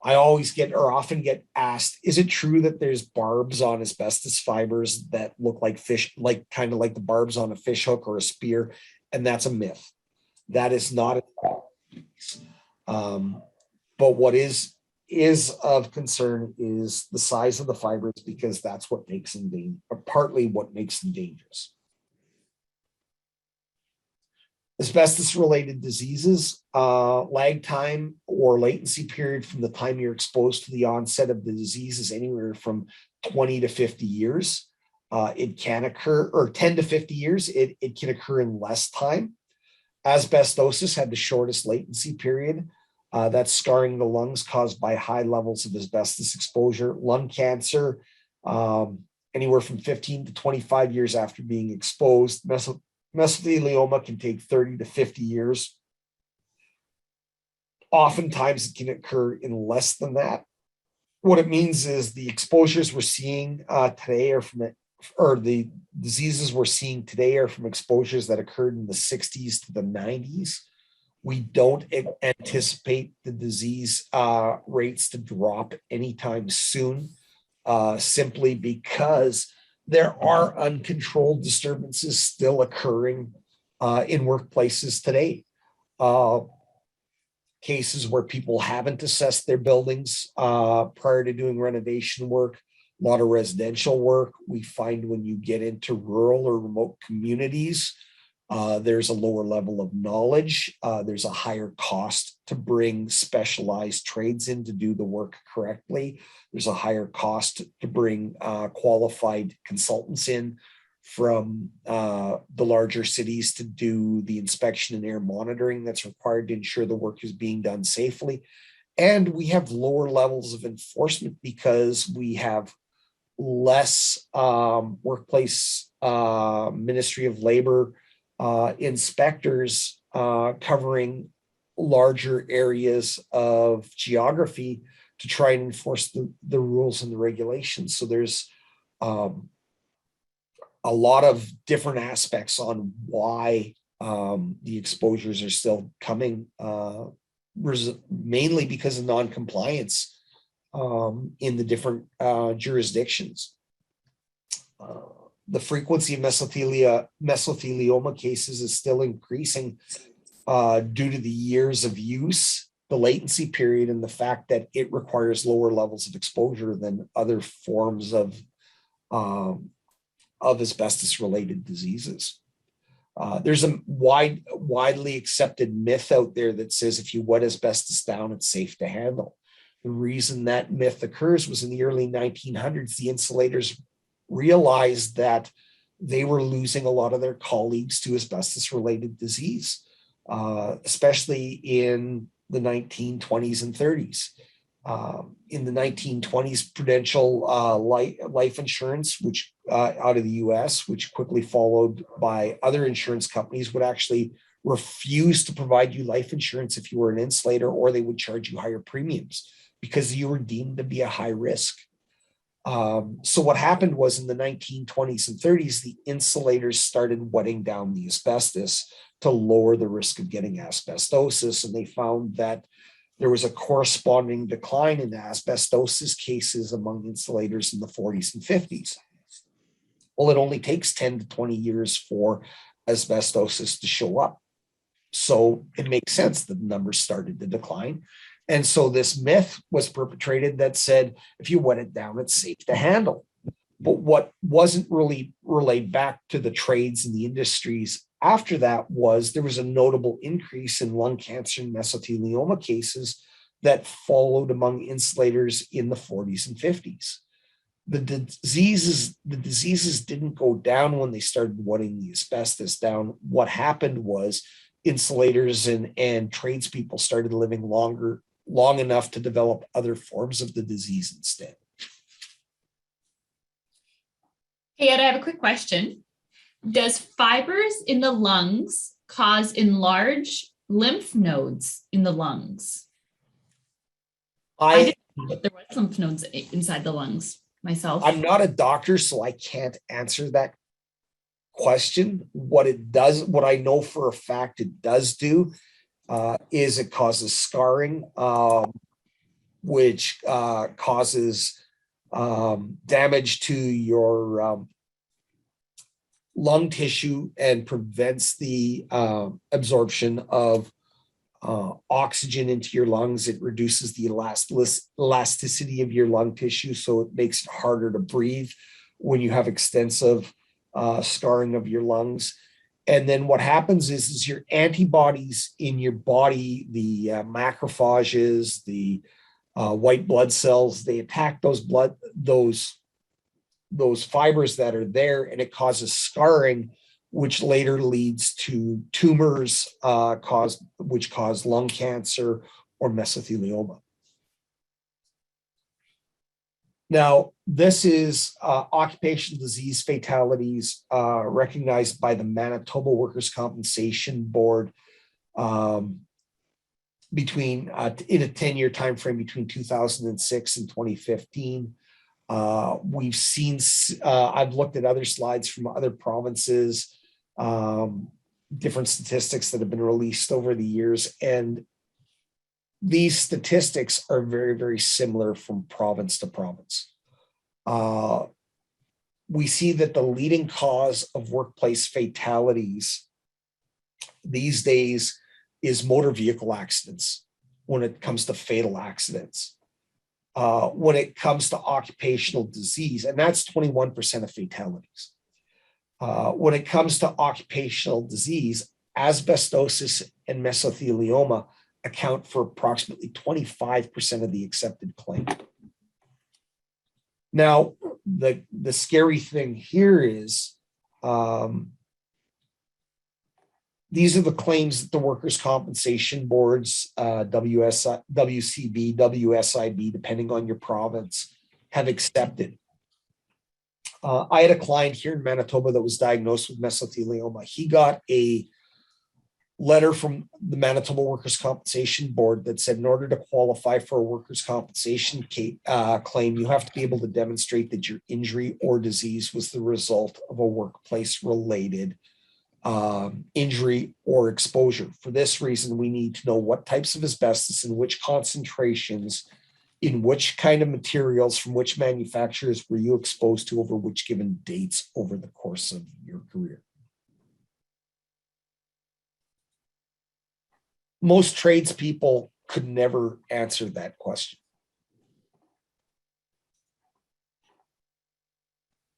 I often get asked, is it true that there's barbs on asbestos fibers that look like fish, kind of like the barbs on a fish hook or a spear? And that's a myth. That is not but what is of concern is the size of the fibers, because that's what makes them partly what makes them dangerous. Asbestos-related diseases, lag time or latency period from the time you're exposed to the onset of the disease is anywhere from 20 to 50 years. It can occur, or 10 to 50 years, it can occur in less time. Asbestosis had the shortest latency period. That's scarring the lungs caused by high levels of asbestos exposure. Lung cancer, anywhere from 15 to 25 years after being exposed. Mesothelioma can take 30 to 50 years. Oftentimes it can occur in less than that. What it means is the exposures we're seeing today are the diseases we're seeing today are from exposures that occurred in the 60s to the 90s. We don't anticipate the disease rates to drop anytime soon, simply because there are uncontrolled disturbances still occurring in workplaces today. Cases where people haven't assessed their buildings prior to doing renovation work, a lot of residential work. We find when you get into rural or remote communities, there's a lower level of knowledge. There's a higher cost to bring specialized trades in to do the work correctly. There's a higher cost to bring qualified consultants in from the larger cities to do the inspection and air monitoring that's required to ensure the work is being done safely. And we have lower levels of enforcement because we have less workplace Ministry of Labor inspectors covering larger areas of geography to try and enforce the rules and the regulations. So there's a lot of different aspects on why the exposures are still coming, mainly because of non-compliance in the different jurisdictions. The frequency of mesothelioma cases is still increasing due to the years of use, the latency period, and the fact that it requires lower levels of exposure than other forms of asbestos-related diseases. There's a widely accepted myth out there that says if you wet asbestos down, it's safe to handle. The reason that myth occurs was in the early 1900s, the insulators realized that they were losing a lot of their colleagues to asbestos-related disease, especially in the 1920s and 30s. In the 1920s, Prudential life insurance, which out of the US, which quickly followed by other insurance companies, would actually refuse to provide you life insurance if you were an insulator, or they would charge you higher premiums because you were deemed to be a high risk. So what happened was in the 1920s and 30s, the insulators started wetting down the asbestos to lower the risk of getting asbestosis. And they found that there was a corresponding decline in asbestosis cases among insulators in the 40s and 50s. Well, it only takes 10 to 20 years for asbestosis to show up. So it makes sense that the numbers started to decline. And so this myth was perpetrated that said, if you wet it down, it's safe to handle. But what wasn't really relayed back to the trades and the industries after that was there was a notable increase in lung cancer and mesothelioma cases that followed among insulators in the 40s and 50s. The diseases didn't go down when they started wetting the asbestos down. What happened was insulators and tradespeople started living long enough to develop other forms of the disease instead. Hey, Ed, I have a quick question. Does fibers in the lungs cause enlarged lymph nodes in the lungs? I didn't know that there was lymph nodes inside the lungs myself. I'm not a doctor, so I can't answer that question. What it does, what I know for a fact it does do, is it causes scarring, which causes damage to your lung tissue and prevents the absorption of oxygen into your lungs. It reduces the elasticity of your lung tissue, so it makes it harder to breathe when you have extensive scarring of your lungs. And then what happens is your antibodies in your body, the macrophages, the white blood cells, they attack those fibers that are there, and it causes scarring, which later leads to tumors, which cause lung cancer or mesothelioma. Now, this is occupational disease fatalities recognized by the Manitoba Workers' Compensation Board in a 10-year time frame between 2006 and 2015. We've seen, I've looked at other slides from other provinces, different statistics that have been released over the years, and these statistics are very, very similar from province to province. We see that the leading cause of workplace fatalities these days is motor vehicle accidents when it comes to fatal accidents. When it comes to occupational disease, and that's 21% of fatalities. When it comes to occupational disease, asbestosis and mesothelioma account for approximately 25% of the accepted claim. Now, the scary thing here is these are the claims that the workers' compensation boards, WCB, WSIB, depending on your province, have accepted. I had a client here in Manitoba that was diagnosed with mesothelioma. He got a letter from the Manitoba Workers' Compensation Board that said in order to qualify for a workers' compensation claim, you have to be able to demonstrate that your injury or disease was the result of a workplace-related injury or exposure. For this reason, we need to know what types of asbestos and which concentrations in which kind of materials from which manufacturers were you exposed to over which given dates over the course of your career. Most tradespeople could never answer that question.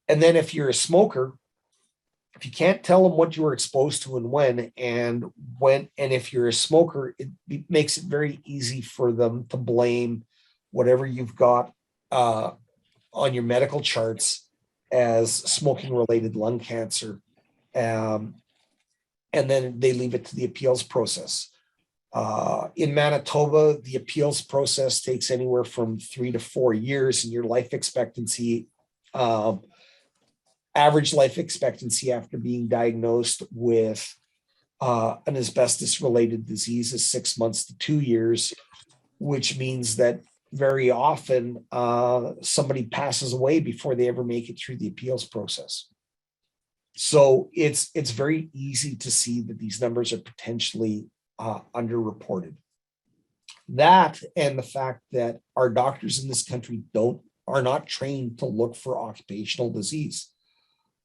And then if you're a smoker, if you can't tell them what you were exposed to and when, and if you're a smoker, it makes it very easy for them to blame whatever you've got on your medical charts as smoking-related lung cancer. And then they leave it to the appeals process. In Manitoba, the appeals process takes anywhere from 3 to 4 years, and your life expectancy, average life expectancy after being diagnosed with an asbestos-related disease is 6 months to 2 years, which means that very often somebody passes away before they ever make it through the appeals process. So it's very easy to see that these numbers are potentially underreported. That and the fact that our doctors in this country are not trained to look for occupational disease.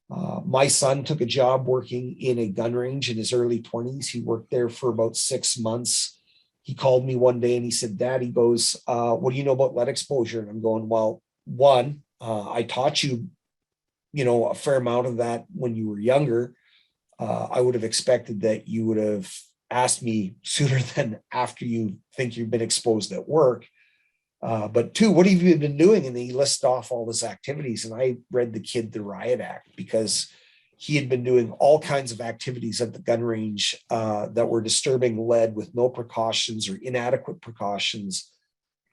My son took a job working in a gun range in his early 20s. He worked there for about 6 months. He called me one day and he said, Dad, he goes, what do you know about lead exposure? And I'm going, well, one, I taught you, a fair amount of that when you were younger. I would have expected that you would have asked me sooner than after you think you've been exposed at work. But two, what have you been doing? And he listed off all his activities. And I read the kid the riot act because he had been doing all kinds of activities at the gun range that were disturbing lead with no precautions or inadequate precautions.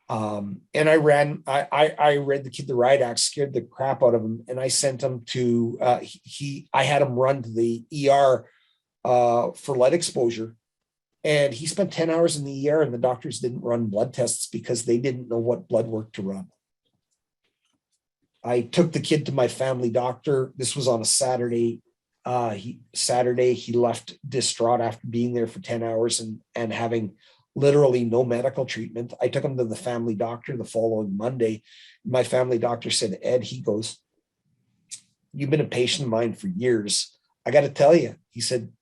And I read the kid the riot act, scared the crap out of him. And I sent him to, I had him run to the ER for lead exposure. And he spent 10 hours in the ER and the doctors didn't run blood tests because they didn't know what blood work to run. I took the kid to my family doctor. This was on a Saturday. He left distraught after being there for 10 hours and having literally no medical treatment. I took him to the family doctor the following Monday. My family doctor said, Ed, he goes, you've been a patient of mine for years. I got to tell you, he said,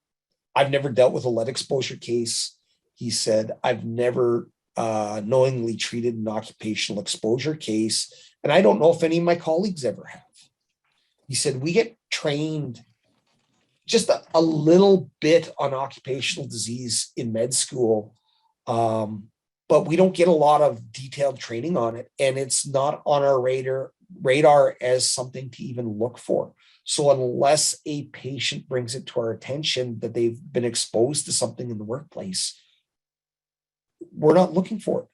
I've never dealt with a lead exposure case. He said, I've never knowingly treated an occupational exposure case. And I don't know if any of my colleagues ever have. He said, we get trained just a little bit on occupational disease in med school, but we don't get a lot of detailed training on it. And it's not on our radar as something to even look for. So unless a patient brings it to our attention that they've been exposed to something in the workplace, we're not looking for it.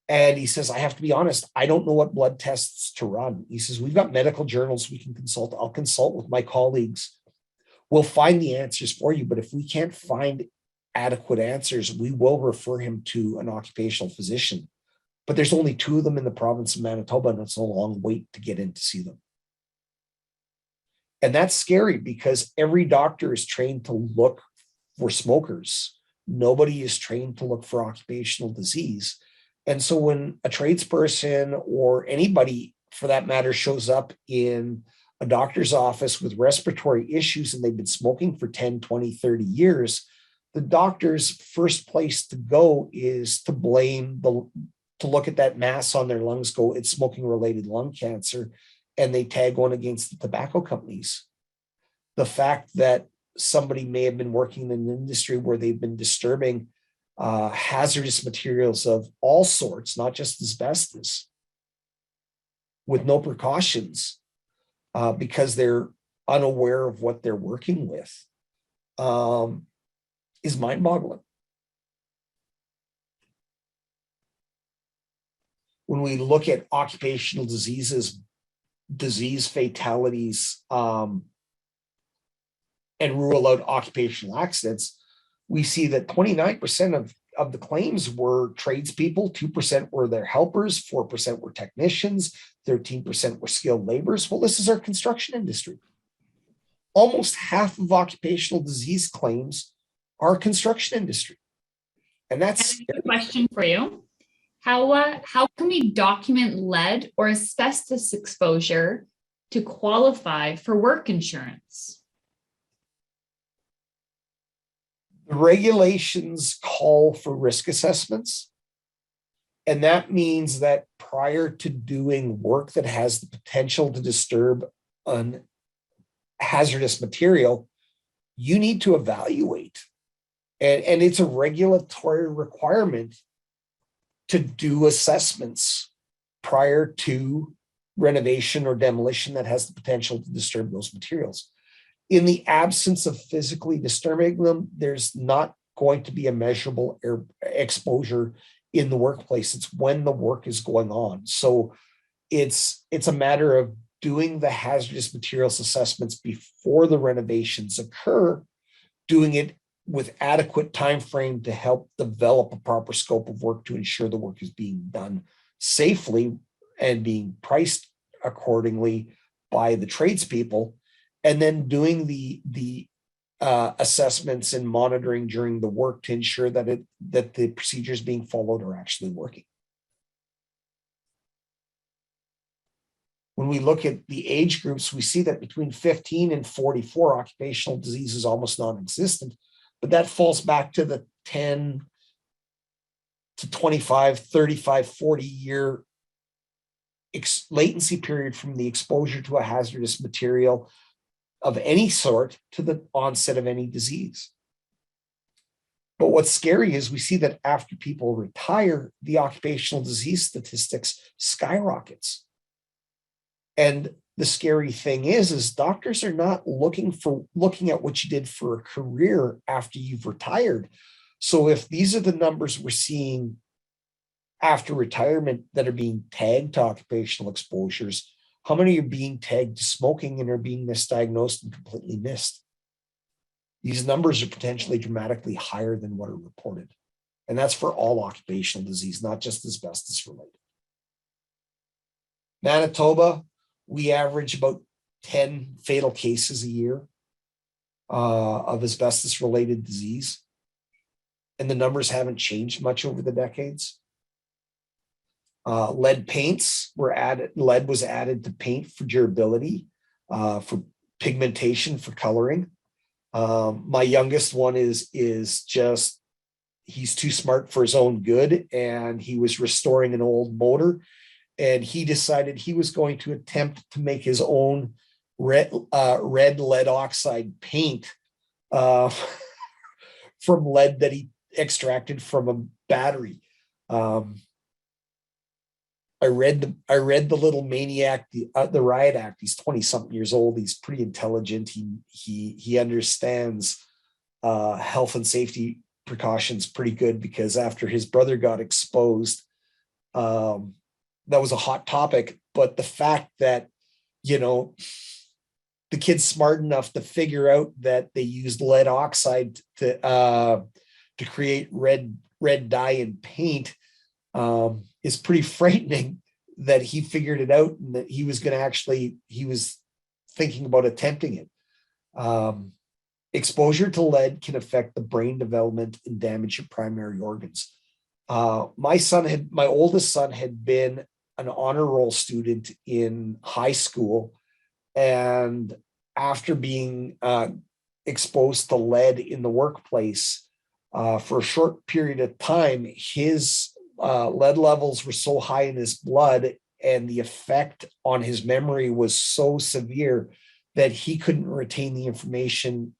And he says, I have to be honest, I don't know what blood tests to run. He says, we've got medical journals we can consult. I'll consult with my colleagues. We'll find the answers for you. But if we can't find adequate answers, we will refer him to an occupational physician. But there's only 2 of them in the province of Manitoba, and it's a long wait to get in to see them. And that's scary because every doctor is trained to look for smokers. Nobody is trained to look for occupational disease. And so when a tradesperson or anybody for that matter shows up in a doctor's office with respiratory issues and they've been smoking for 10, 20, 30 years, the doctor's first place to go is to blame to look at that mass on their lungs, go, it's smoking related lung cancer. And they tag on against the tobacco companies. The fact that somebody may have been working in an industry where they've been disturbing hazardous materials of all sorts, not just asbestos, with no precautions because they're unaware of what they're working with is mind-boggling. When we look at occupational diseases, disease fatalities, and rule out occupational accidents, we see that 29% of the claims were tradespeople, 2% were their helpers, 4% were technicians, 13% were skilled laborers. Well, this is our construction industry. Almost half of occupational disease claims are construction industry. And that's a question for you. How can we document lead or asbestos exposure to qualify for work insurance? The regulations call for risk assessments. And that means that prior to doing work that has the potential to disturb an hazardous material, you need to evaluate. And it's a regulatory requirement to do assessments prior to renovation or demolition that has the potential to disturb those materials. In the absence of physically disturbing them, there's not going to be a measurable air exposure in the workplace. It's when the work is going on. So it's a matter of doing the hazardous materials assessments before the renovations occur, doing it with adequate time frame to help develop a proper scope of work to ensure the work is being done safely and being priced accordingly by the tradespeople, and then doing the assessments and monitoring during the work to ensure that the procedures being followed are actually working. When we look at the age groups, we see that between 15 and 44, occupational disease is almost non-existent, but that falls back to the 10 to 25, 35, 40 year latency period from the exposure to a hazardous material of any sort to the onset of any disease. But what's scary is we see that after people retire, the occupational disease statistics skyrockets. And the scary thing is doctors are not looking at what you did for a career after you've retired. So if these are the numbers we're seeing after retirement that are being tagged to occupational exposures, how many are being tagged to smoking and are being misdiagnosed and completely missed? These numbers are potentially dramatically higher than what are reported. And that's for all occupational disease, not just asbestos related. Manitoba, we average about 10 fatal cases a year of asbestos related disease. And the numbers haven't changed much over the decades. Lead paints were added. Lead was added to paint for durability, for pigmentation, for coloring. My youngest one is just, he's too smart for his own good, and he was restoring an old motor, and he decided he was going to attempt to make his own red lead oxide paint from lead that he extracted from a battery. I read the little maniac, the Riot Act. He's 20-something years old. He's pretty intelligent. He understands health and safety precautions pretty good, because after his brother got exposed, that was a hot topic. But the fact that, the kid's smart enough to figure out that they used lead oxide to create red dye and paint is pretty frightening, that he figured it out and that he was thinking about attempting it. Exposure to lead can affect the brain development and damage your primary organs. My oldest son had been an honor roll student in high school, and after being exposed to lead in the workplace for a short period of time, his lead levels were so high in his blood, and the effect on his memory was so severe that he couldn't retain the information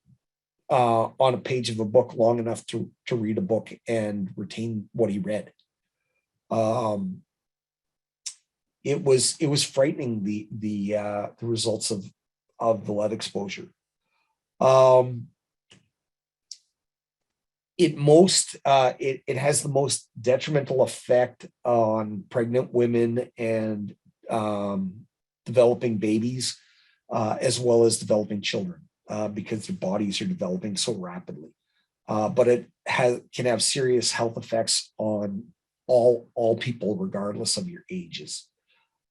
on a page of a book long enough to read a book and retain what he read. It was frightening, the results of the lead exposure. It has the most detrimental effect on pregnant women and developing babies, as well as developing children, because their bodies are developing so rapidly. But it can have serious health effects on all people, regardless of your ages.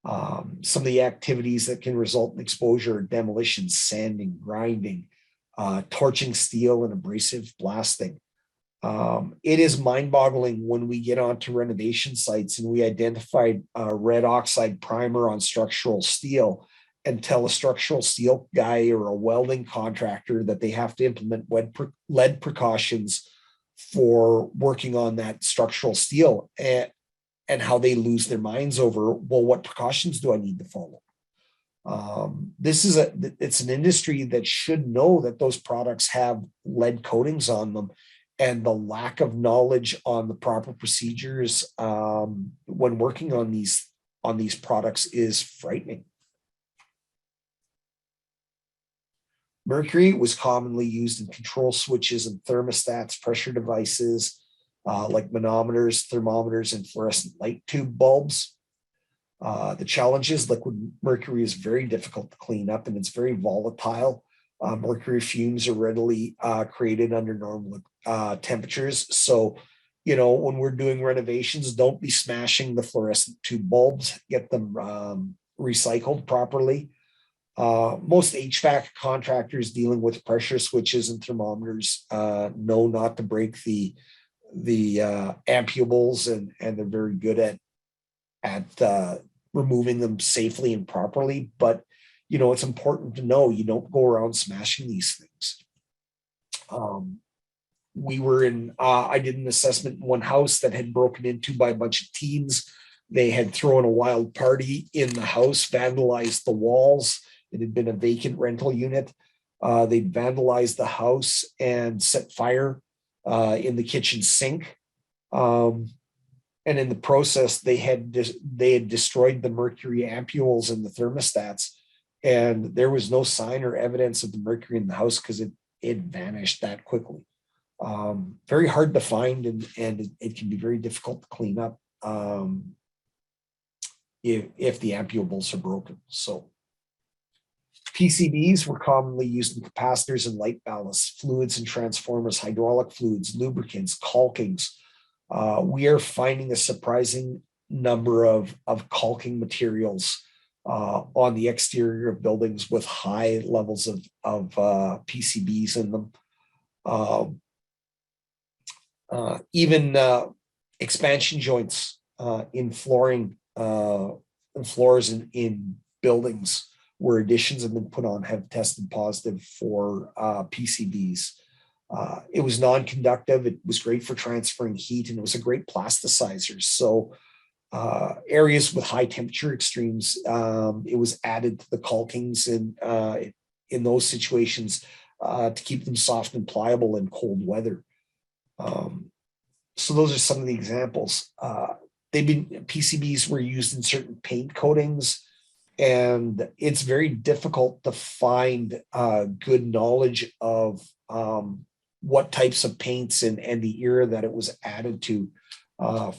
Some of the activities that can result in exposure are demolition, sanding, grinding, torching steel, and abrasive blasting. It is mind-boggling when we get onto renovation sites and we identified red oxide primer on structural steel and tell a structural steel guy or a welding contractor that they have to implement lead precautions for working on that structural steel, and how they lose their minds over, well, what precautions do I need to follow? It's an industry that should know that those products have lead coatings on them, and the lack of knowledge on the proper procedures when working on these products is frightening. Mercury was commonly used in control switches and thermostats, pressure devices, like manometers, thermometers, and fluorescent light tube bulbs. The challenge is liquid mercury is very difficult to clean up and it's very volatile. Mercury fumes are readily created under normal temperatures. So, when we're doing renovations, don't be smashing the fluorescent tube bulbs, get them recycled properly. Most HVAC contractors dealing with pressure switches and thermometers know not to break the ampoules, and they're very good at removing them safely and properly. But it's important to know you don't go around smashing these things. I did an assessment in one house that had broken into by a bunch of teens. They had thrown a wild party in the house, vandalized the walls. It had been a vacant rental unit. They'd vandalized the house and set fire in the kitchen sink. And in the process, they had destroyed the mercury ampoules in the thermostats. And there was no sign or evidence of the mercury in the house because it vanished that quickly. Very hard to find, and it can be very difficult to clean up if the ampoules are broken. So PCBs were commonly used in capacitors and light ballasts, fluids and transformers, hydraulic fluids, lubricants, caulkings. We are finding a surprising number of caulking materials on the exterior of buildings with high levels of PCBs in them. Even expansion joints in flooring and floors in buildings where additions have been put on have tested positive for PCBs. It was non-conductive. It was great for transferring heat, and it was a great plasticizer. So areas with high temperature extremes, it was added to the caulkings in those situations to keep them soft and pliable in cold weather. So those are some of the examples. PCBs were used in certain paint coatings, and it's very difficult to find good knowledge of what types of paints and the era that it was added to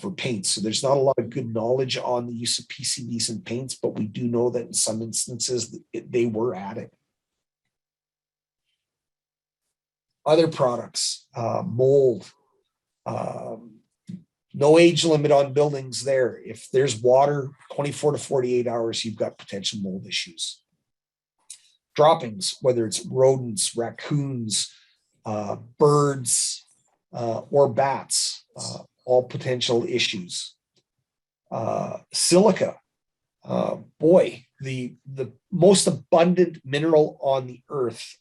for paints. So there's not a lot of good knowledge on the use of PCBs in paints, but we do know that in some instances they were added. Other products, mold, no age limit on buildings there. If there's water, 24 to 48 hours, you've got potential mold issues. Droppings, whether it's rodents, raccoons, birds, or bats, all potential issues. Silica, boy, the most abundant mineral on the earth.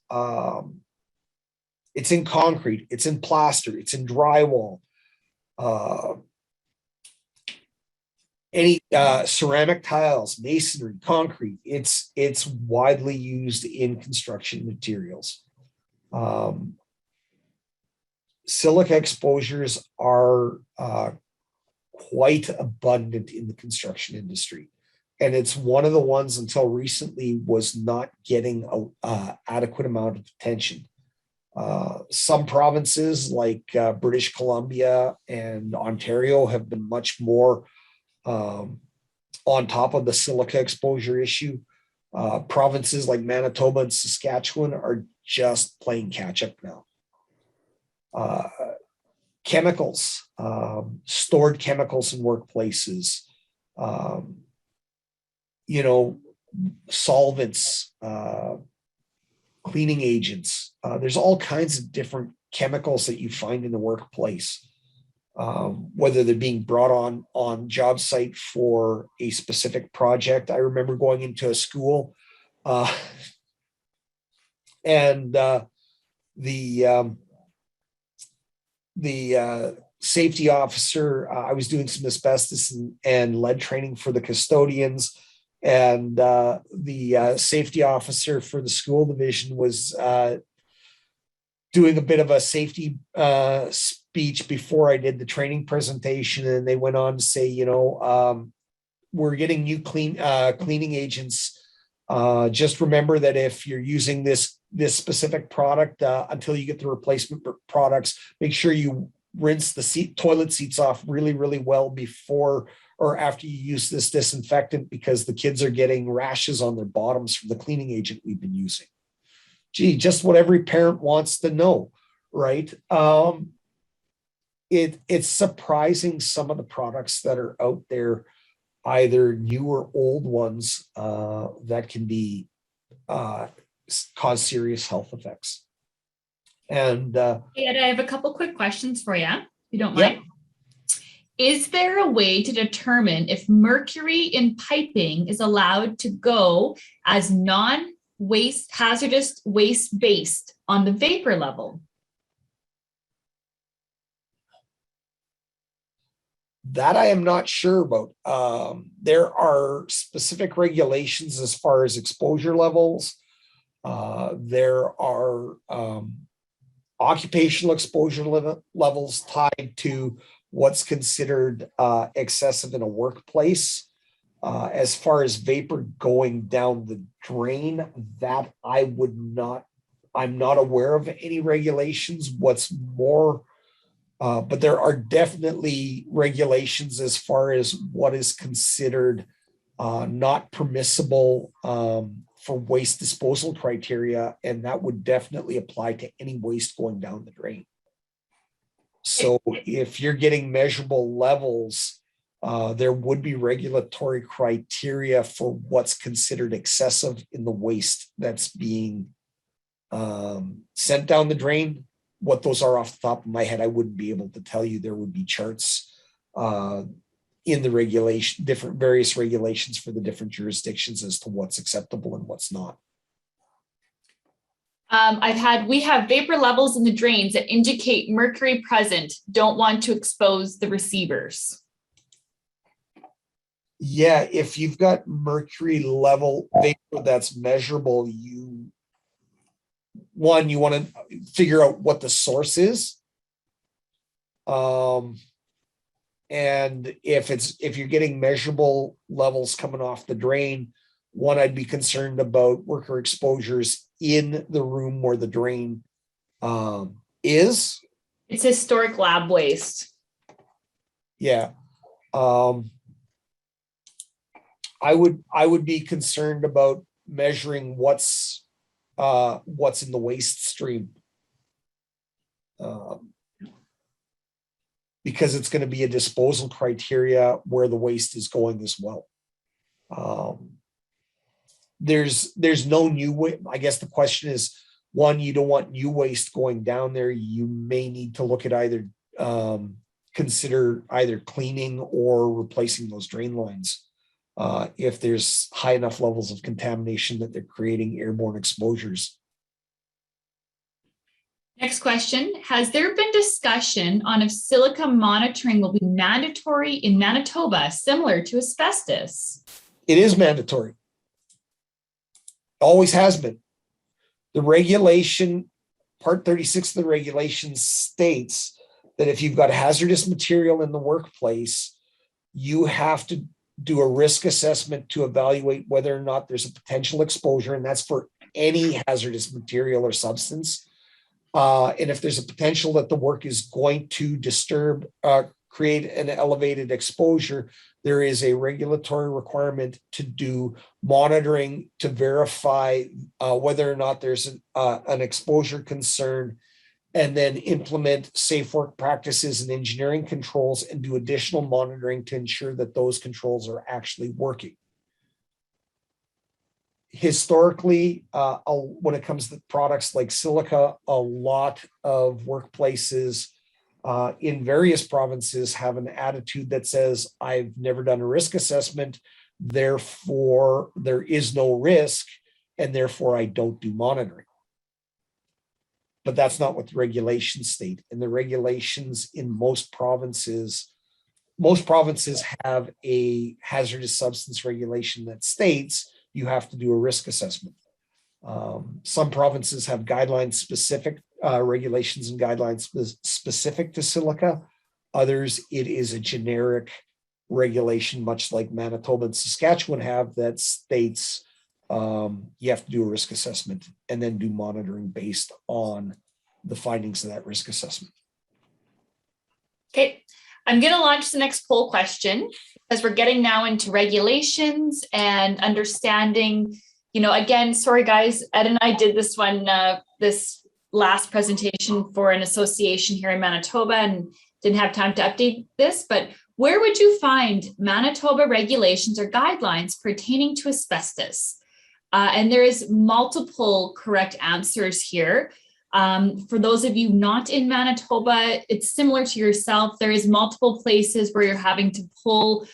It's in concrete, it's in plaster, it's in drywall. Any ceramic tiles, masonry, concrete, it's widely used in construction materials. Silica exposures are quite abundant in the construction industry. And it's one of the ones until recently was not getting an adequate amount of attention. Some provinces like British Columbia and Ontario have been much more on top of the silica exposure issue. Provinces like Manitoba and Saskatchewan are just playing catch up now. Chemicals, stored chemicals in workplaces, solvents, cleaning agents. There's all kinds of different chemicals that you find in the workplace, whether they're being brought on job site for a specific project. I remember going into a school and the safety officer, I was doing some asbestos and lead training for the custodians, and the safety officer for the school division was doing a bit of a safety speech before I did the training presentation, and they went on to say, we're getting new cleaning agents. Just remember that if you're using this this specific product until you get the replacement products. Make sure you rinse the toilet seats off really, really well before or after you use this disinfectant, because the kids are getting rashes on their bottoms from the cleaning agent we've been using. Gee, just what every parent wants to know, right? It's surprising some of the products that are out there, either new or old ones, that can be cause serious health effects. And I have a couple quick questions for you, if you don't yeah. mind. Is there a way to determine if mercury in piping is allowed to go as non-waste hazardous waste based on the vapor level? That I am not sure about. There are specific regulations as far as exposure levels. There are occupational exposure levels tied to what's considered excessive in a workplace. As far as vapor going down the drain, that I'm not aware of any regulations. What's more, but there are definitely regulations as far as what is considered not permissible for waste disposal criteria, and that would definitely apply to any waste going down the drain. So if you're getting measurable levels, there would be regulatory criteria for what's considered excessive in the waste that's being sent down the drain. What those are off the top of my head, I wouldn't be able to tell you. There would be charts in the regulation, various regulations for the different jurisdictions as to what's acceptable and what's not. We have vapor levels in the drains that indicate mercury present. Don't want to expose the receivers. Yeah, if you've got mercury level vapor that's measurable, you want to figure out what the source is. And if you're getting measurable levels coming off the drain, one, I'd be concerned about worker exposures in the room where the drain is. It's historic lab waste. Yeah. I would be concerned about measuring what's in the waste stream. Because it's going to be a disposal criteria where the waste is going as well. There's no new waste. I guess the question is, one, you don't want new waste going down there. You may need to look at either consider either cleaning or replacing those drain lines if there's high enough levels of contamination that they're creating airborne exposures. Next question. Has there been discussion on if silica monitoring will be mandatory in Manitoba, similar to asbestos? It is mandatory. Always has been. The regulation, Part 36 of the regulation states that if you've got hazardous material in the workplace, you have to do a risk assessment to evaluate whether or not there's a potential exposure, and that's for any hazardous material or substance. And if there's a potential that the work is going to disturb, create an elevated exposure, there is a regulatory requirement to do monitoring to verify whether or not there's an exposure concern, and then implement safe work practices and engineering controls and do additional monitoring to ensure that those controls are actually working. Historically, when it comes to products like silica, a lot of workplaces in various provinces have an attitude that says, I've never done a risk assessment, therefore there is no risk, and therefore I don't do monitoring. But that's not what the regulations state. And the regulations in most provinces have a hazardous substance regulation that states you have to do a risk assessment. Some provinces have guidelines specific, regulations and guidelines specific to silica. Others, it is a generic regulation, much like Manitoba and Saskatchewan have, that states you have to do a risk assessment and then do monitoring based on the findings of that risk assessment. Okay, I'm going to launch the next poll question as we're getting now into regulations and understanding, again, sorry guys, Ed and I did this one, this last presentation for an association here in Manitoba and didn't have time to update this, but where would you find Manitoba regulations or guidelines pertaining to asbestos? And there is multiple correct answers here. For those of you not in Manitoba, it's similar to yourself. There is multiple places where you're having to pull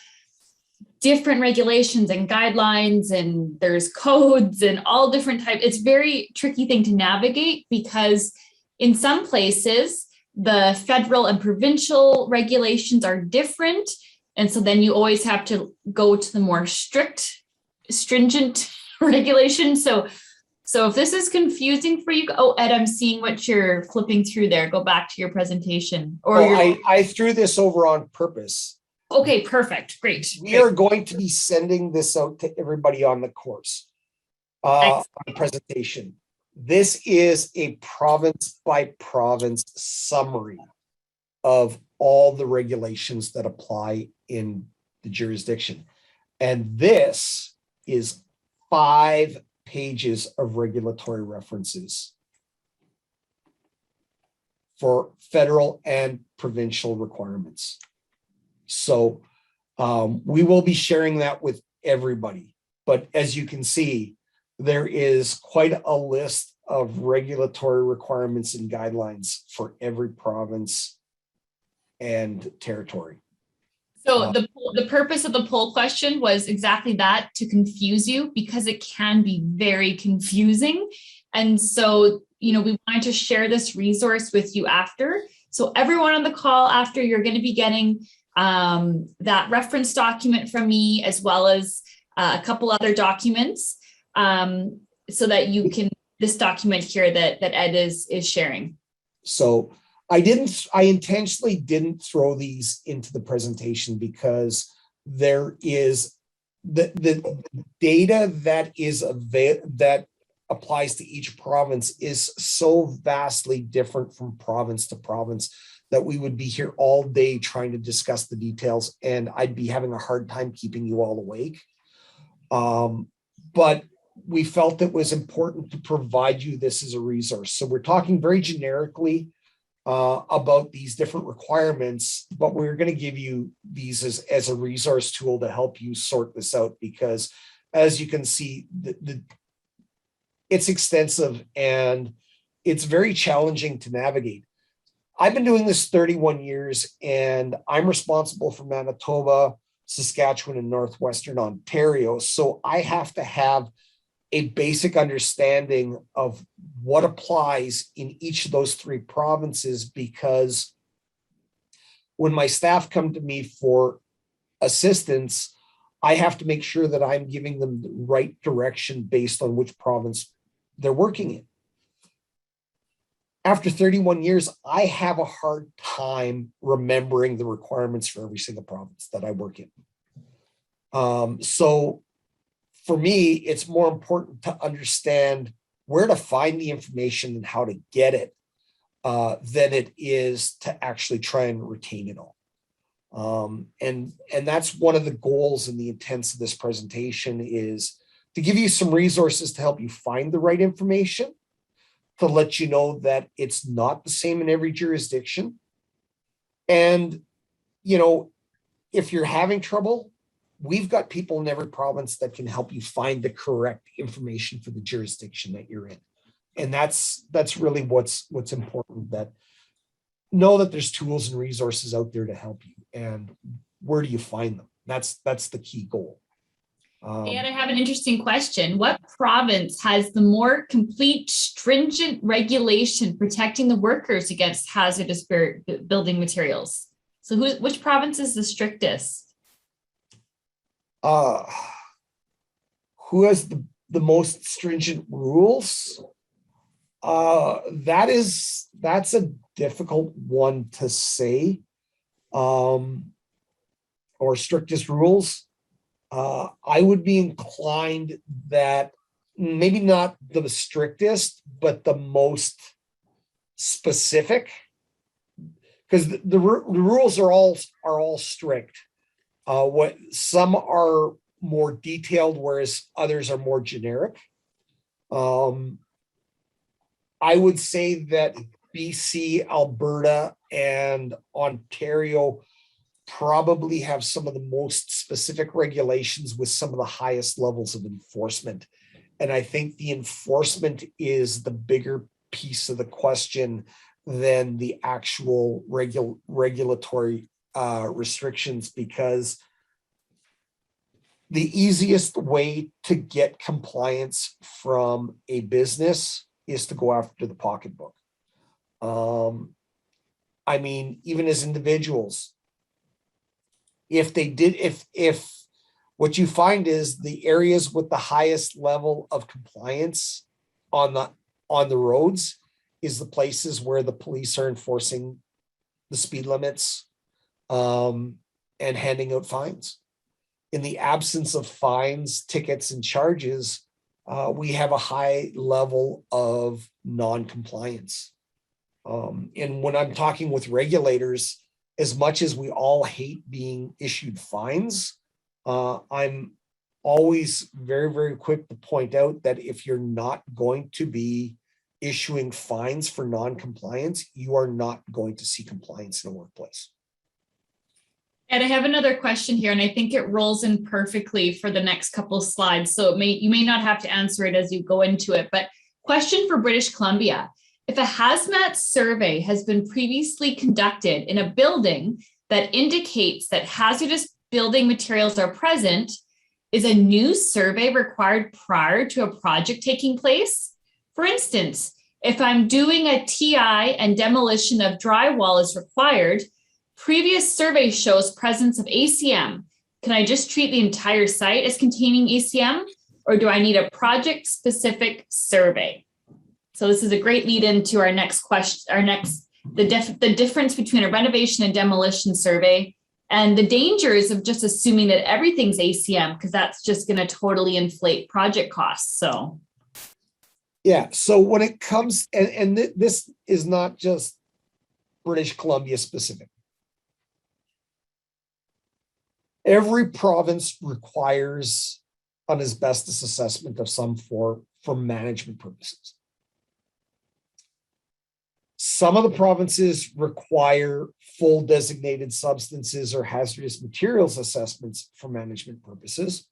different regulations and guidelines, and there's codes and all different types. It's a very tricky thing to navigate because in some places, the federal and provincial regulations are different. And so then you always have to go to the more stringent regulations. So if this is confusing for you, Ed, I'm seeing what you're flipping through there. Go back to your presentation. I threw this over on purpose. Okay, perfect. Great. We are going to be sending this out to everybody on the course, on the presentation. This is a province by province summary of all the regulations that apply in the jurisdiction. And this is 5 pages of regulatory references for federal and provincial requirements. So we will be sharing that with everybody. But as you can see, there is quite a list of regulatory requirements and guidelines for every province and territory. So the purpose of the poll question was exactly that, to confuse you, because it can be very confusing. And so, we wanted to share this resource with you after. So everyone on the call after, you're going to be getting that reference document from me, as well as a couple other documents, so that you can, this document here that Ed is sharing. So I intentionally didn't throw these into the presentation because there is the data that applies to each province is so vastly different from province to province that we would be here all day trying to discuss the details, and I'd be having a hard time keeping you all awake. But we felt it was important to provide you this as a resource. So we're talking very generically about these different requirements, but we're going to give you these as a resource tool to help you sort this out, because as you can see, it's extensive and it's very challenging to navigate. I've been doing this 31 years and I'm responsible for Manitoba, Saskatchewan, and Northwestern Ontario. So I have to have a basic understanding of what applies in each of those 3 provinces, because when my staff come to me for assistance, I have to make sure that I'm giving them the right direction based on which province they're working in. After 31 years, I have a hard time remembering the requirements for every single province that I work in. So for me, it's more important to understand where to find the information and how to get it than it is to actually try and retain it all. And that's one of the goals and the intents of this presentation, is to give you some resources to help you find the right information, to let you know that it's not the same in every jurisdiction. And, if you're having trouble, we've got people in every province that can help you find the correct information for the jurisdiction that you're in. And that's really what's important, that know that there's tools and resources out there to help you. And where do you find them? That's the key goal. And I have an interesting question. What province has the more complete, stringent regulation protecting the workers against hazardous building materials? So which province is the strictest? Who has the most stringent rules? That's a difficult one to say. Or strictest rules. I would be inclined that maybe not the strictest, but the most specific, because the rules are all strict. What some are more detailed, whereas others are more generic. I would say that BC, Alberta, and Ontario probably have some of the most specific regulations with some of the highest levels of enforcement. And I think the enforcement is the bigger piece of the question than the actual regulatory restrictions, because the easiest way to get compliance from a business is to go after the pocketbook. I mean, even as individuals, if what you find is the areas with the highest level of compliance on the roads is the places where the police are enforcing the speed limits, and handing out fines. In the absence of fines, tickets, and charges, we have a high level of non-compliance. And when I'm talking with regulators, as much as we all hate being issued fines, I'm always very, very quick to point out that if you're not going to be issuing fines for non-compliance, you are not going to see compliance in a workplace. And I have another question here, and I think it rolls in perfectly for the next couple of slides. So you may not have to answer it as you go into it, but question for British Columbia. If a hazmat survey has been previously conducted in a building that indicates that hazardous building materials are present, is a new survey required prior to a project taking place? For instance, if I'm doing a TI and demolition of drywall is required, previous survey shows presence of ACM. Can I just treat the entire site as containing ACM, or do I need a project-specific survey? So this is a great lead into our next question, the difference between a renovation and demolition survey, and the dangers of just assuming that everything's ACM, because that's just going to totally inflate project costs. So, yeah. So when it comes, and this is not just British Columbia specific. Every province requires an asbestos assessment of some form for management purposes. Some of the provinces require full designated substances or hazardous materials assessments for management purposes.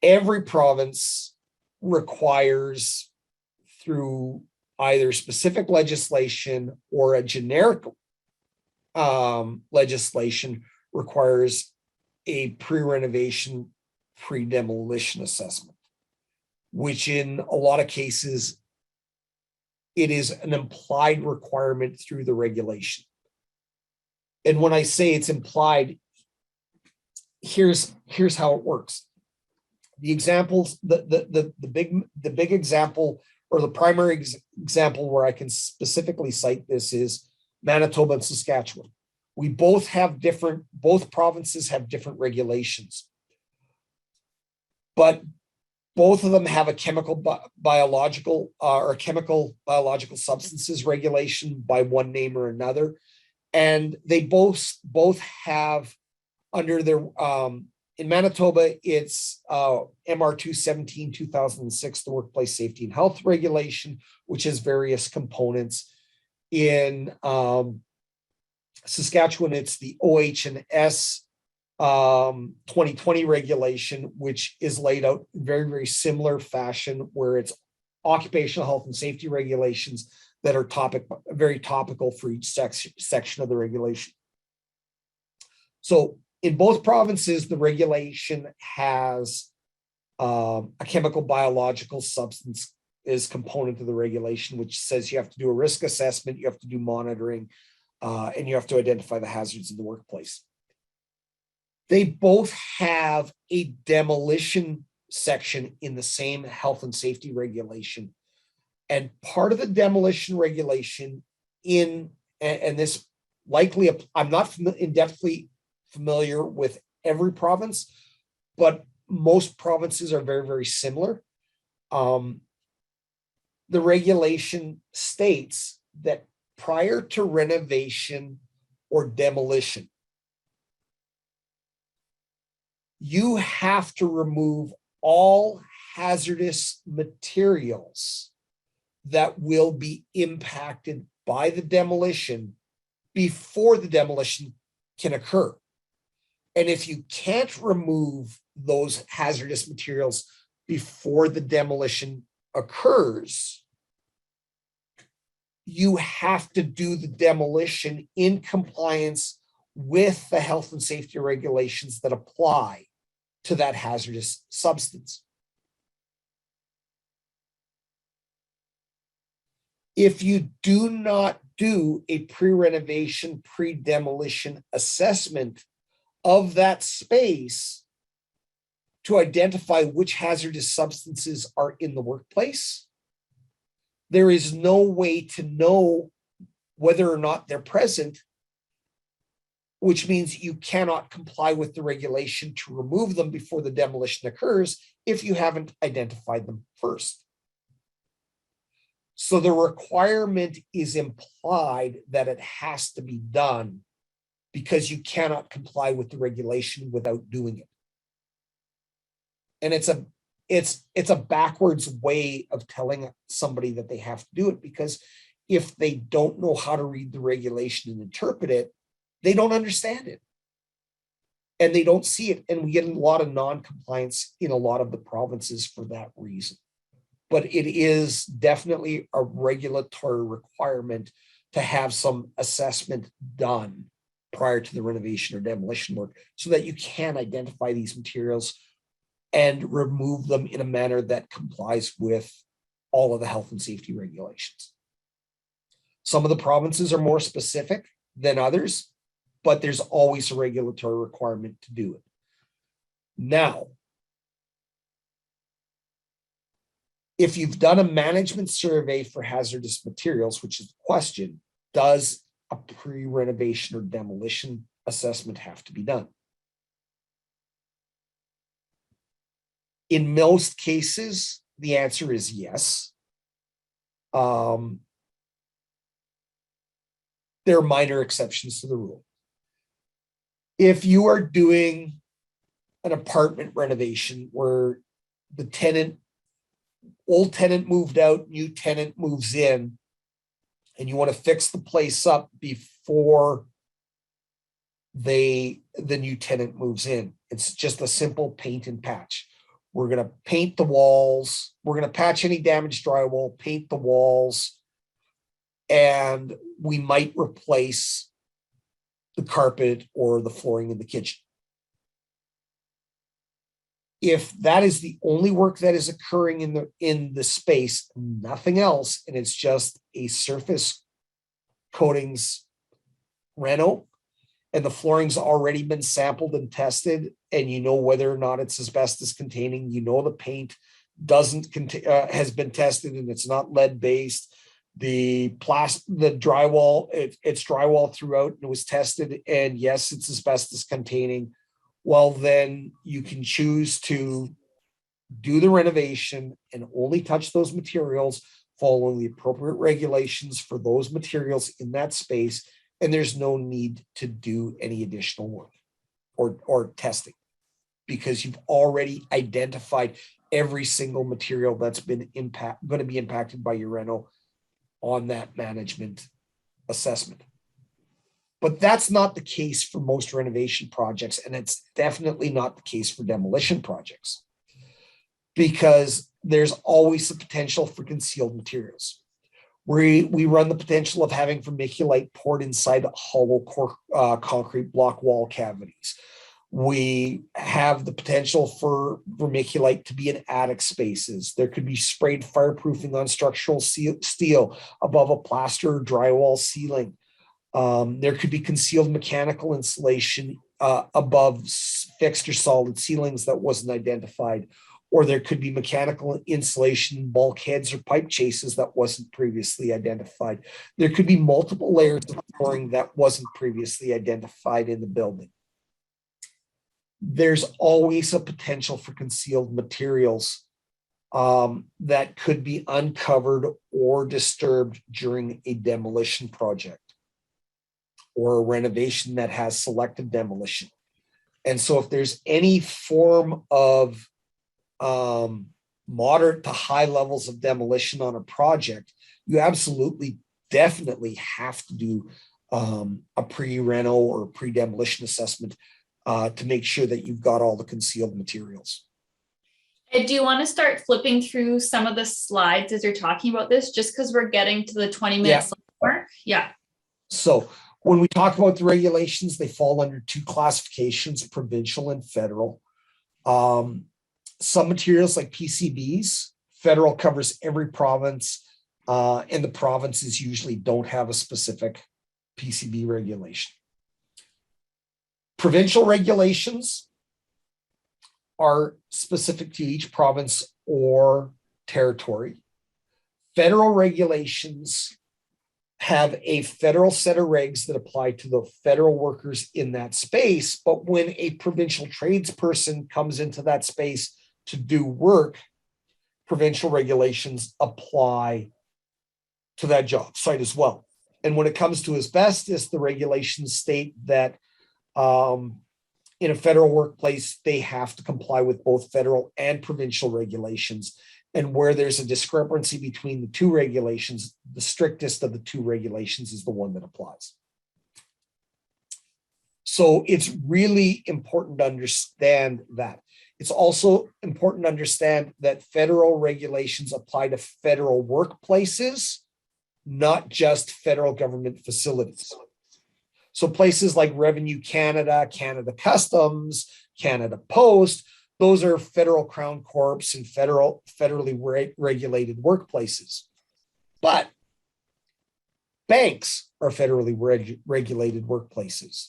Every province requires, through either specific legislation or a generic legislation, requires a pre-renovation, pre-demolition assessment, which in a lot of cases, it is an implied requirement through the regulation. And when I say it's implied, here's how it works. The examples, the big example, or the primary example where I can specifically cite this is Manitoba and Saskatchewan. Both provinces have different regulations, but both of them have a chemical biological substances regulation by one name or another. And they both have under their, in Manitoba, it's MR 217/2006, the Workplace Safety and Health Regulation, which has various components. In Saskatchewan, it's the OH&S 2020 regulation, which is laid out in very, very similar fashion, where it's occupational health and safety regulations that are very topical for each section of the regulation. So in both provinces, the regulation has a chemical biological substance is component of the regulation, which says you have to do a risk assessment, you have to do monitoring, and you have to identify the hazards in the workplace. They both have a demolition section in the same health and safety regulation. And part of the demolition regulation and this likely, I'm not in-depthly familiar with every province, but most provinces are very, very similar. The regulation states that prior to renovation or demolition, you have to remove all hazardous materials that will be impacted by the demolition before the demolition can occur. And if you can't remove those hazardous materials before the demolition occurs, you have to do the demolition in compliance with the health and safety regulations that apply to that hazardous substance. If you do not do a pre-renovation, pre-demolition assessment of that space to identify which hazardous substances are in the workplace, there is no way to know whether or not they're present, which means you cannot comply with the regulation to remove them before the demolition occurs if you haven't identified them first. So the requirement is implied that it has to be done because you cannot comply with the regulation without doing it. And it's a backwards way of telling somebody that they have to do it, because if they don't know how to read the regulation and interpret it, they don't understand it. And they don't see it. And we get a lot of non-compliance in a lot of the provinces for that reason. But it is definitely a regulatory requirement to have some assessment done prior to the renovation or demolition work so that you can identify these materials and remove them in a manner that complies with all of the health and safety regulations. Some of the provinces are more specific than others, but there's always a regulatory requirement to do it. Now, if you've done a management survey for hazardous materials, which is the question, does a pre-renovation or demolition assessment have to be done? In most cases, the answer is yes. There are minor exceptions to the rule. If you are doing an apartment renovation where the old tenant moved out, new tenant moves in, and you want to fix the place up before the new tenant moves in, it's just a simple paint and patch. We're going to paint the walls. We're going to patch any damaged drywall, paint the walls, and we might replace the carpet or the flooring in the kitchen. If that is the only work that is occurring in the space, nothing else, and it's just a surface coatings reno, and the flooring's already been sampled and tested, and you know whether or not it's asbestos containing, you know the paint has been tested and it's not lead based. The drywall, it's drywall throughout and it was tested, and yes, it's asbestos containing. Well, then you can choose to do the renovation and only touch those materials following the appropriate regulations for those materials in that space. And there's no need to do any additional work or testing, because you've already identified every single material that's been going to be impacted by your reno on that management assessment. But that's not the case for most renovation projects, and it's definitely not the case for demolition projects, because there's always the potential for concealed materials. We run the potential of having vermiculite poured inside hollow concrete block wall cavities. We have the potential for vermiculite to be in attic spaces. There could be sprayed fireproofing on structural steel above a plaster or drywall ceiling. There could be concealed mechanical insulation above fixed or solid ceilings that wasn't identified. Or there could be mechanical insulation in bulkheads or pipe chases that wasn't previously identified. There could be multiple layers of flooring that wasn't previously identified in the building. there's always a potential for concealed materials that could be uncovered or disturbed during a demolition project or a renovation that has selective demolition. And so if there's any form of moderate to high levels of demolition on a project, you absolutely, definitely have to do a pre-reno or pre-demolition assessment to make sure that you've got all the concealed materials. Ed, do you want to start flipping through some of the slides as you're talking about this, just because we're getting to the 20-minute mark? Yeah. So when we talk about the regulations, they fall under two classifications, provincial and federal. Some materials like PCBs, federal covers every province, and the provinces usually don't have a specific PCB regulation. Provincial regulations are specific to each province or territory. Federal regulations have a federal set of regs that apply to the federal workers in that space. But when a provincial tradesperson comes into that space to do work, provincial regulations apply to that job site as well. And when it comes to asbestos, the regulations state that in a federal workplace, they have to comply with both federal and provincial regulations. And where there's a discrepancy between the two regulations, the strictest of the two regulations is the one that applies. So it's really important to understand that. It's also important to understand that federal regulations apply to federal workplaces, not just federal government facilities. So places like Revenue Canada, Canada Customs, Canada Post, those are federal crown corps and federally regulated workplaces. But banks are federally regulated workplaces.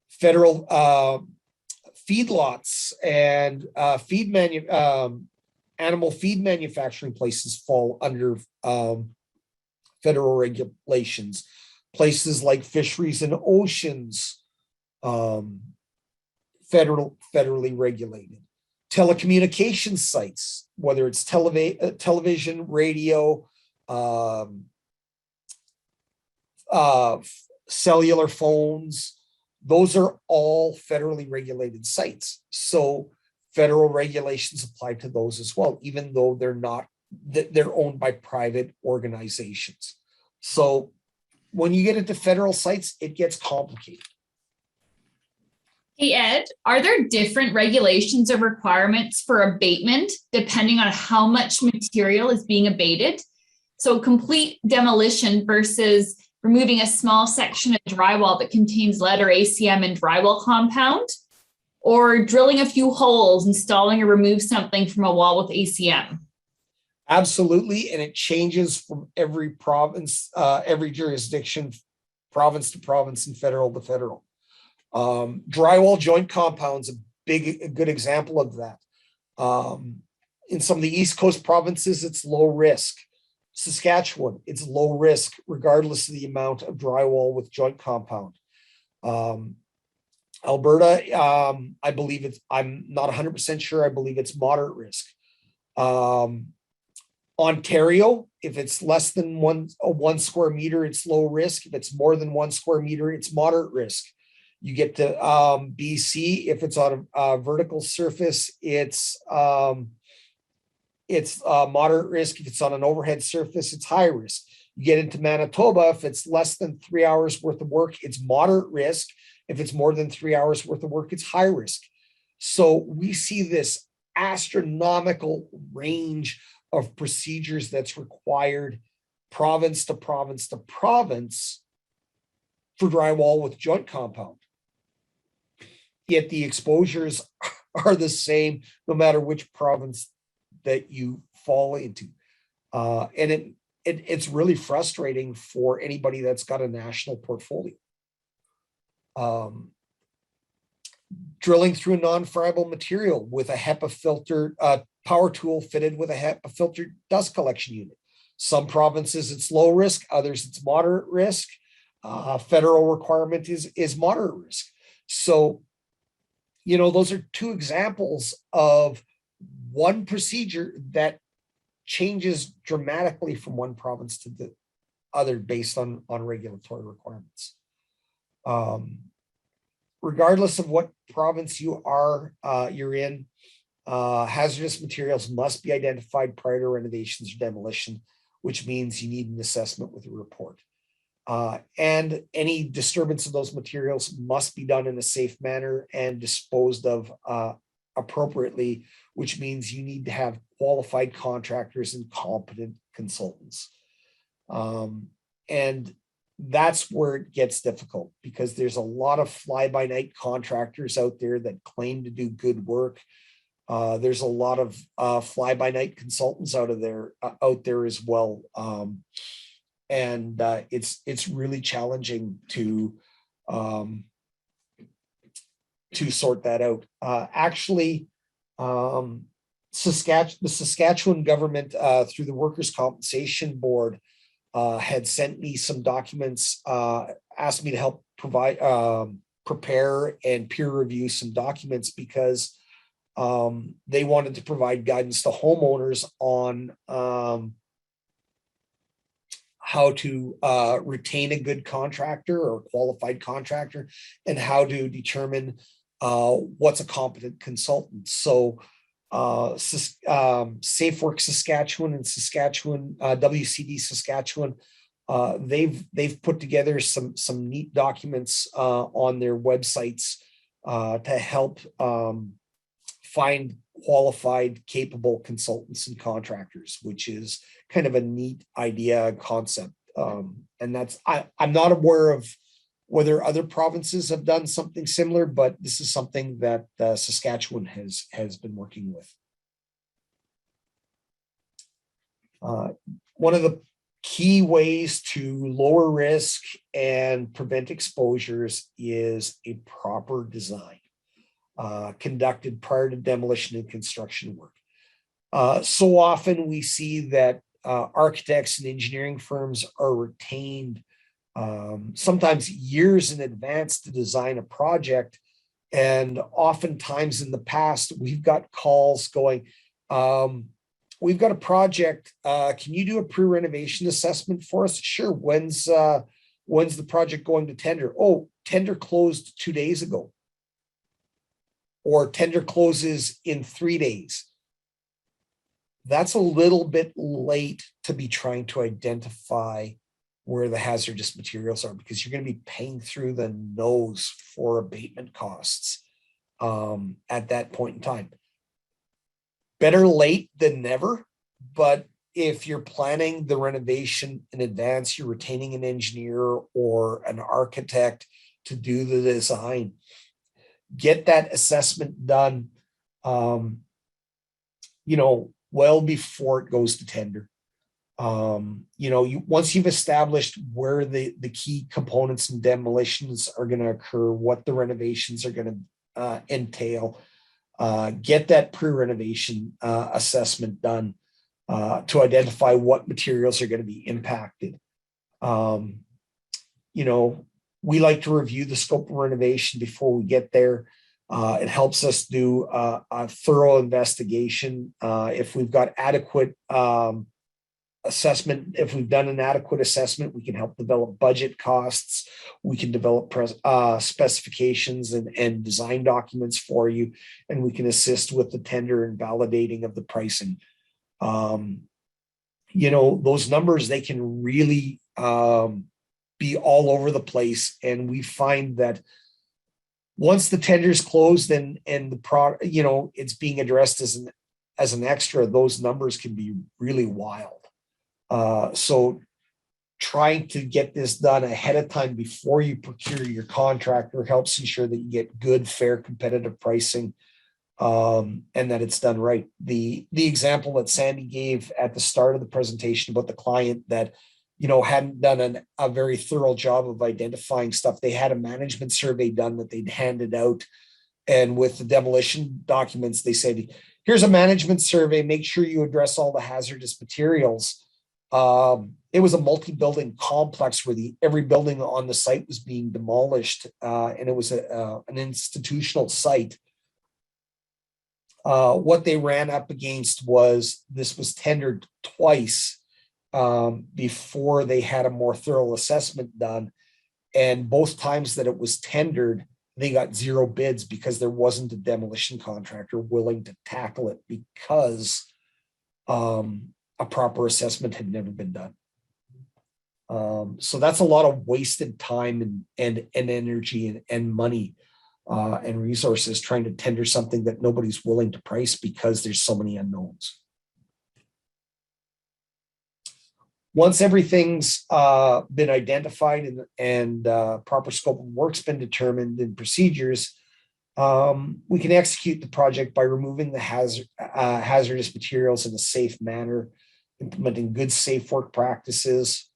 Federal feedlots and animal feed manufacturing places fall under federal regulations. Places like fisheries and oceans, federally regulated. Telecommunications sites, whether it's television, radio, cellular phones, those are all federally regulated sites. So federal regulations apply to those as well, even though they're owned by private organizations. So when you get into federal sites, it gets complicated. Hey, Ed, are there different regulations or requirements for abatement depending on how much material is being abated? So complete demolition versus removing a small section of drywall that contains lead or ACM and drywall compound, or drilling a few holes, installing or remove something from a wall with ACM? Absolutely, and it changes from every province, every jurisdiction, province to province and federal to federal. Drywall joint compounds, a good example of that. In some of the East Coast provinces, it's low risk. Saskatchewan, it's low risk, regardless of the amount of drywall with joint compound. Alberta, I believe I'm not 100% sure, I believe it's moderate risk. Ontario, if it's less than one square meter, it's low risk. If it's more than 1 square meter, it's moderate risk. You get to BC, if it's on a vertical surface, it's moderate risk. If it's on an overhead surface, it's high risk. You get into Manitoba, if it's less than 3 hours worth of work, it's moderate risk. If it's more than 3 hours worth of work, it's high risk. So we see this astronomical range of procedures that's required province to province to province for drywall with joint compound. Yet the exposures are the same no matter which province that you fall into. And it's really frustrating for anybody that's got a national portfolio. Drilling through a non-friable material with a HEPA filter, power tool fitted with a HEPA filtered dust collection unit. Some provinces it's low risk, others it's moderate risk. Federal requirement is moderate risk. So those are two examples of one procedure that changes dramatically from one province to the other based on regulatory requirements. Regardless of what province you're in, hazardous materials must be identified prior to renovations or demolition, which means you need an assessment with a report. And any disturbance of those materials must be done in a safe manner and disposed of appropriately, which means you need to have qualified contractors and competent consultants. And that's where it gets difficult, because there's a lot of fly-by-night contractors out there that claim to do good work. There's a lot of fly-by-night consultants out there as well. And it's really challenging to sort that out. Actually, the Saskatchewan government through the Workers' Compensation Board had sent me some documents, asked me to help prepare and peer review some documents, because they wanted to provide guidance to homeowners on how to retain a good contractor or qualified contractor, and how to determine what's a competent consultant. So Safe Work Saskatchewan and Saskatchewan WCD Saskatchewan, they've put together some neat documents on their websites to help find qualified, capable consultants and contractors, which is kind of a neat idea and concept. And that's, I'm not aware of whether other provinces have done something similar, but this is something that Saskatchewan has been working with. One of the key ways to lower risk and prevent exposures is a proper design conducted prior to demolition and construction work. So often we see that architects and engineering firms are retained sometimes years in advance to design a project. And oftentimes in the past, we've got calls going, we've got a project. Can you do a pre-renovation assessment for us? Sure. When's the project going to tender? Oh, tender closed 2 days ago. Or tender closes in 3 days. That's a little bit late to be trying to identify where the hazardous materials are, because you're going to be paying through the nose for abatement costs at that point in time. Better late than never, but if you're planning the renovation in advance, you're retaining an engineer or an architect to do the design. Get that assessment done, well before it goes to tender. Once you've established where the key components and demolitions are going to occur, what the renovations are going to entail, get that pre-renovation assessment done to identify what materials are going to be impacted. We like to review the scope of renovation before we get there. It helps us do a thorough investigation. If we've got adequate assessment, if we've done an adequate assessment, we can help develop budget costs. We can develop specifications and design documents for you, and we can assist with the tender and validating of the pricing. Those numbers, they can really be all over the place. And we find that once the tender's closed and the product, it's being addressed as an extra, those numbers can be really wild. So trying to get this done ahead of time before you procure your contractor helps ensure that you get good, fair, competitive pricing, and that it's done right. The example that Sandy gave at the start of the presentation about the client that hadn't done a very thorough job of identifying stuff. They had a management survey done that they'd handed out. And with the demolition documents, they said, here's a management survey. Make sure you address all the hazardous materials. It was a multi-building complex where every building on the site was being demolished. And it was an institutional site. What they ran up against was this was tendered twice before they had a more thorough assessment done. And both times that it was tendered, they got zero bids because there wasn't a demolition contractor willing to tackle it because a proper assessment had never been done. So that's a lot of wasted time and energy and money and resources trying to tender something that nobody's willing to price because there's so many unknowns. Once everything's been identified and proper scope of work's been determined and procedures, we can execute the project by removing the hazardous materials in a safe manner, implementing good safe work practices,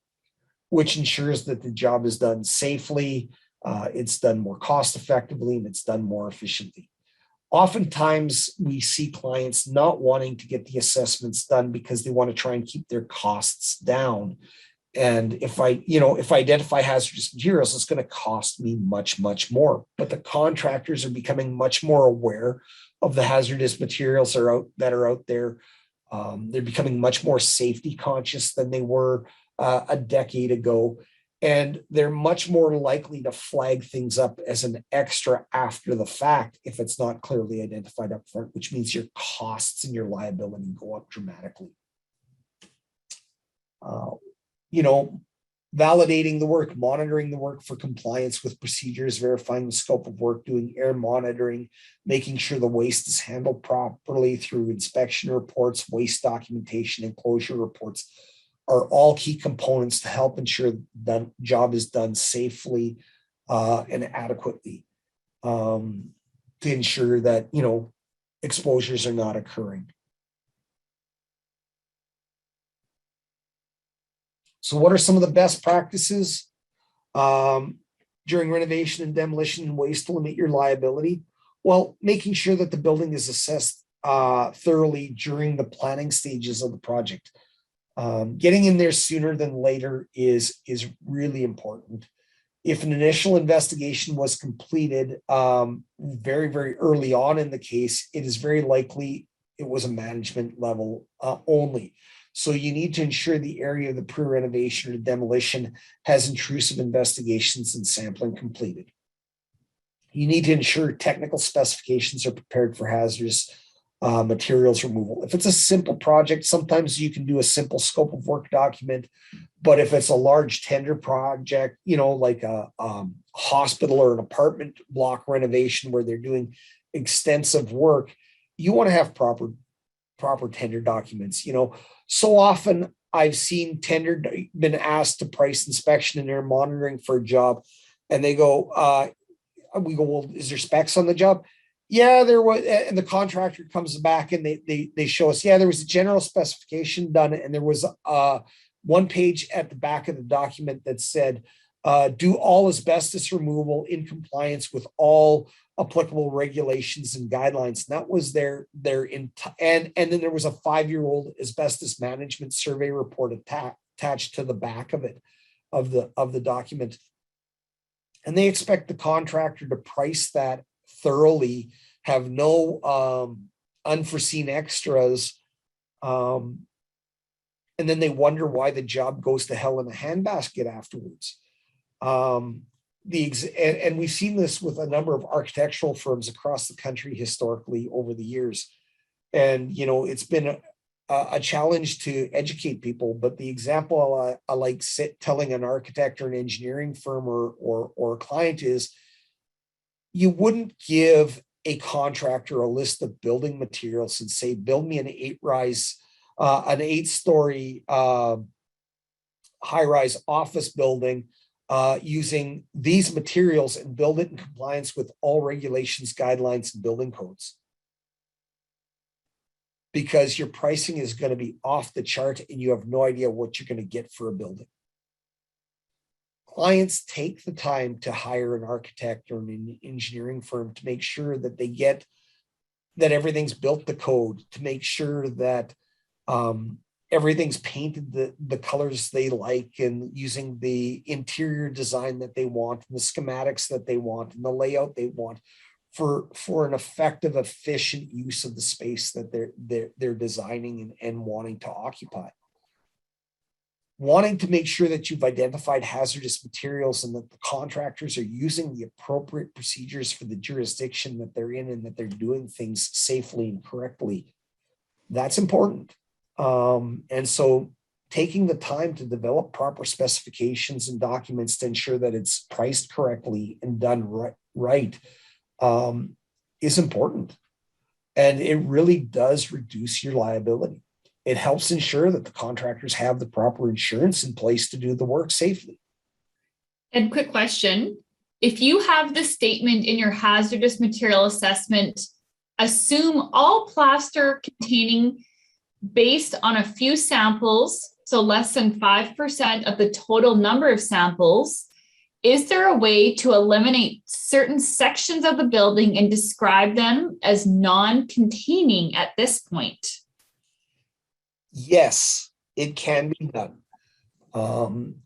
which ensures that the job is done safely, it's done more cost effectively, and it's done more efficiently. Oftentimes, we see clients not wanting to get the assessments done because they want to try and keep their costs down. And if I identify hazardous materials, it's going to cost me much, much more. But the contractors are becoming much more aware of the hazardous materials that are out there. They're becoming much more safety conscious than they were a decade ago. And they're much more likely to flag things up as an extra after the fact if it's not clearly identified up front, which means your costs and your liability go up dramatically. Validating the work, monitoring the work for compliance with procedures, verifying the scope of work, doing air monitoring, making sure the waste is handled properly through inspection reports, waste documentation, and closure reports are all key components to help ensure that job is done safely and adequately to ensure that, exposures are not occurring. So what are some of the best practices during renovation and demolition and ways to limit your liability? Well, making sure that the building is assessed thoroughly during the planning stages of the project. Getting in there sooner than later is really important. If an initial investigation was completed very, very early on in the case, it is very likely it was a management level only. So you need to ensure the area of the pre-renovation or demolition has intrusive investigations and sampling completed. You need to ensure technical specifications are prepared for hazardous materials removal. If it's a simple project, sometimes you can do a simple scope of work document, but if it's a large tender project, like a hospital or an apartment block renovation where they're doing extensive work, you want to have proper tender documents. So often I've seen been asked to price inspection and air monitoring for a job, and they go, we go, well, is there specs on the job? Yeah, there was, and the contractor comes back and they show us, yeah, there was a general specification done, and there was one page at the back of the document that said, do all asbestos removal in compliance with all applicable regulations and guidelines. And that was and then there was a 5-year-old asbestos management survey report attached to the back of it, of the document. And they expect the contractor to price that thoroughly, have no unforeseen extras, and then they wonder why the job goes to hell in a handbasket afterwards. And we've seen this with a number of architectural firms across the country historically over the years. And, it's been a challenge to educate people, but the example I like telling an architect or an engineering firm or a client is, you wouldn't give a contractor a list of building materials and say, build me an 8-story high-rise office building using these materials and build it in compliance with all regulations, guidelines, and building codes. Because your pricing is going to be off the chart and you have no idea what you're going to get for a building. Clients take the time to hire an architect or an engineering firm to make sure that they get that everything's built the code, to make sure that everything's painted the colors they like and using the interior design that they want and the schematics that they want and the layout they want for an effective, efficient use of the space that they're designing and wanting to occupy. Wanting to make sure that you've identified hazardous materials and that the contractors are using the appropriate procedures for the jurisdiction that they're in and that they're doing things safely and correctly. That's important. And so taking the time to develop proper specifications and documents to ensure that it's priced correctly and done right is important. And it really does reduce your liability. It helps ensure that the contractors have the proper insurance in place to do the work safely. And quick question, if you have the statement in your hazardous material assessment, assume all plaster containing based on a few samples, so less than 5% of the total number of samples, is there a way to eliminate certain sections of the building and describe them as non-containing at this point? Yes, it can be done.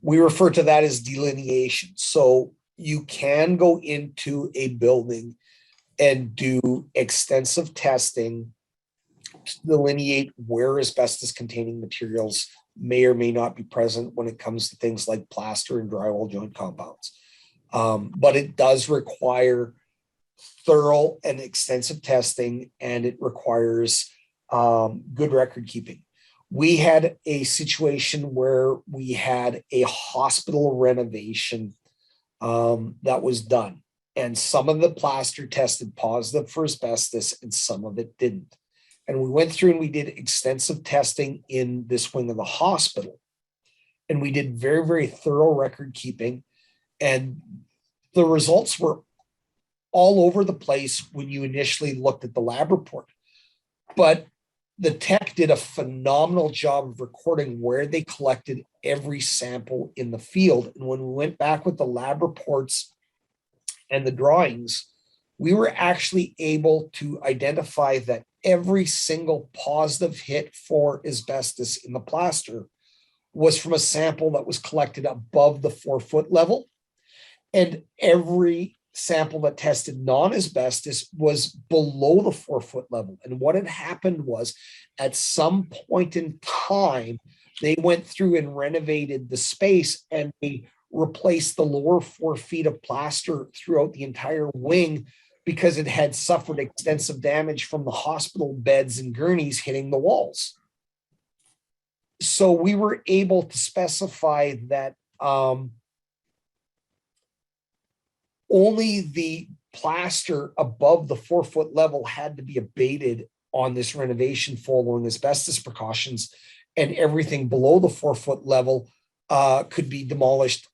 We refer to that as delineation. So you can go into a building and do extensive testing to delineate where asbestos containing materials may or may not be present when it comes to things like plaster and drywall joint compounds. But it does require thorough and extensive testing, and it requires good record keeping. We had a situation where we had a hospital renovation that was done, and some of the plaster tested positive for asbestos and some of it didn't. And we went through and we did extensive testing in this wing of the hospital, and we did very, very thorough record keeping, and the results were all over the place when you initially looked at the lab report. But the tech did a phenomenal job of recording where they collected every sample in the field. And when we went back with the lab reports and the drawings, we were actually able to identify that every single positive hit for asbestos in the plaster was from a sample that was collected above the 4-foot level. And every sample that tested non-asbestos was below the 4-foot level. And what had happened was, at some point in time, they went through and renovated the space, and they replaced the lower 4 feet of plaster throughout the entire wing because it had suffered extensive damage from the hospital beds and gurneys hitting the walls. So we were able to specify that only the plaster above the 4-foot level had to be abated on this renovation following asbestos precautions, and everything below the 4-foot level could be demolished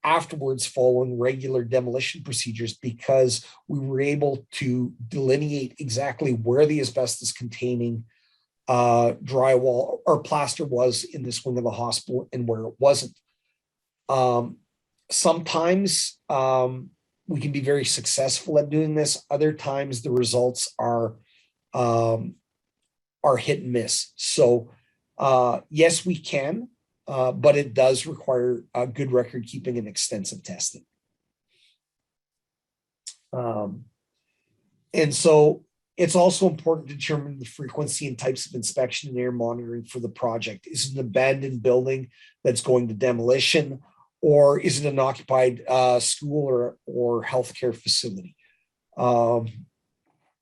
afterwards following regular demolition procedures, because we were able to delineate exactly where the asbestos containing drywall or plaster was in this wing of the hospital and where it wasn't. Sometimes we can be very successful at doing this. Other times the results are hit and miss. So yes, we can, but it does require good record keeping and extensive testing. And so it's also important to determine the frequency and types of inspection and air monitoring for the project. Is it an abandoned building that's going to demolition, or is it an occupied school or healthcare facility?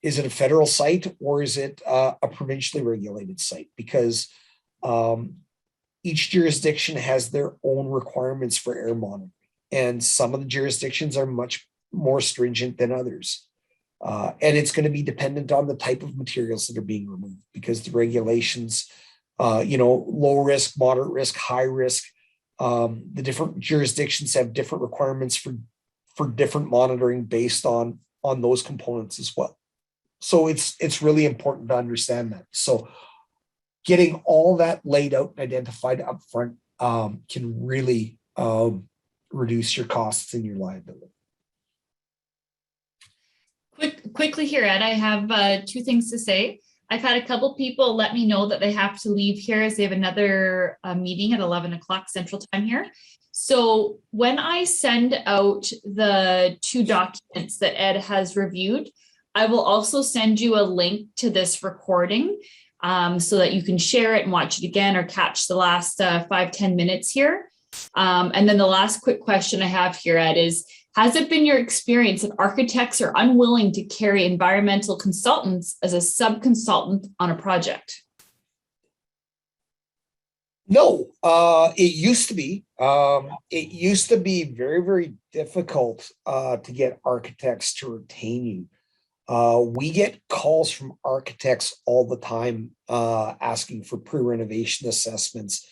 Is it a federal site, or is it a provincially regulated site? Because each jurisdiction has their own requirements for air monitoring, and some of the jurisdictions are much more stringent than others. And it's going to be dependent on the type of materials that are being removed, because the regulations, low risk, moderate risk, high risk, the different jurisdictions have different requirements for different monitoring based on those components as well. So it's really important to understand that. So getting all that laid out and identified up front can really reduce your costs and your liability. Quickly here, Ed, I have 2 things to say. I've had a couple people let me know that they have to leave here as they have another meeting at 11 o'clock Central Time here. So when I send out the 2 documents that Ed has reviewed, I will also send you a link to this recording so that you can share it and watch it again or catch the last 5-10 minutes here. And then the last quick question I have here, Ed, is, has it been your experience that architects are unwilling to carry environmental consultants as a sub-consultant on a project? No, it used to be. It used to be very, very difficult to get architects to retain you. We get calls from architects all the time asking for pre-renovation assessments.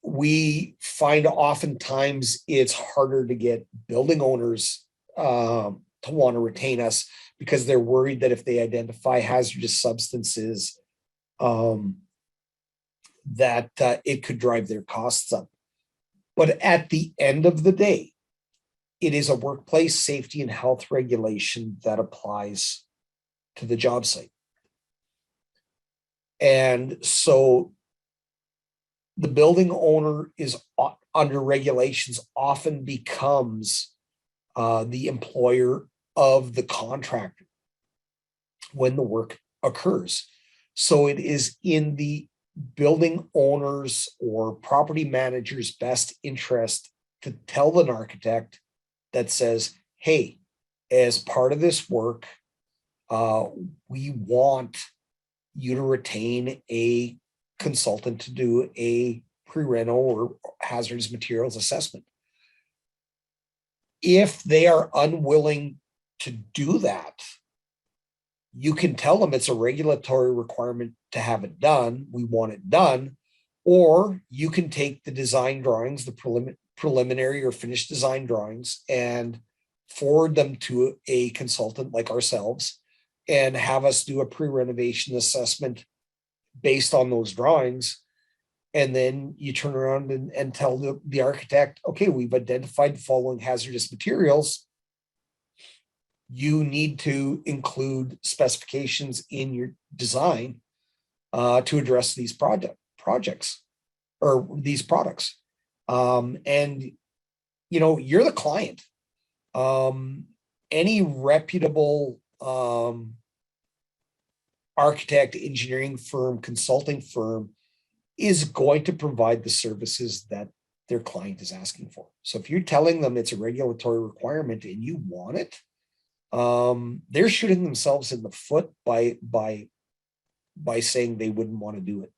We find oftentimes it's harder to get building owners to want to retain us because they're worried that if they identify hazardous substances, that it could drive their costs up. But at the end of the day, it is a workplace safety and health regulation that applies to the job site. And so the building owner is under regulations, often becomes the employer of the contractor when the work occurs. So it is in the building owners or property managers' best interest to tell an architect that says, hey, as part of this work, we want you to retain a consultant to do a pre-reno or hazardous materials assessment. If they are unwilling to do that, you can tell them it's a regulatory requirement to have it done. We want it done. Or you can take the design drawings, the preliminary or finished design drawings, and forward them to a consultant like ourselves and have us do a pre-renovation assessment based on those drawings. And then you turn around and tell the architect, okay, we've identified the following hazardous materials. You need to include specifications in your design to address these projects or these products. And, you know, you're the client. Any reputable architect, engineering firm, consulting firm is going to provide the services that their client is asking for. So if you're telling them it's a regulatory requirement and you want it, they're shooting themselves in the foot by saying they wouldn't want to do it.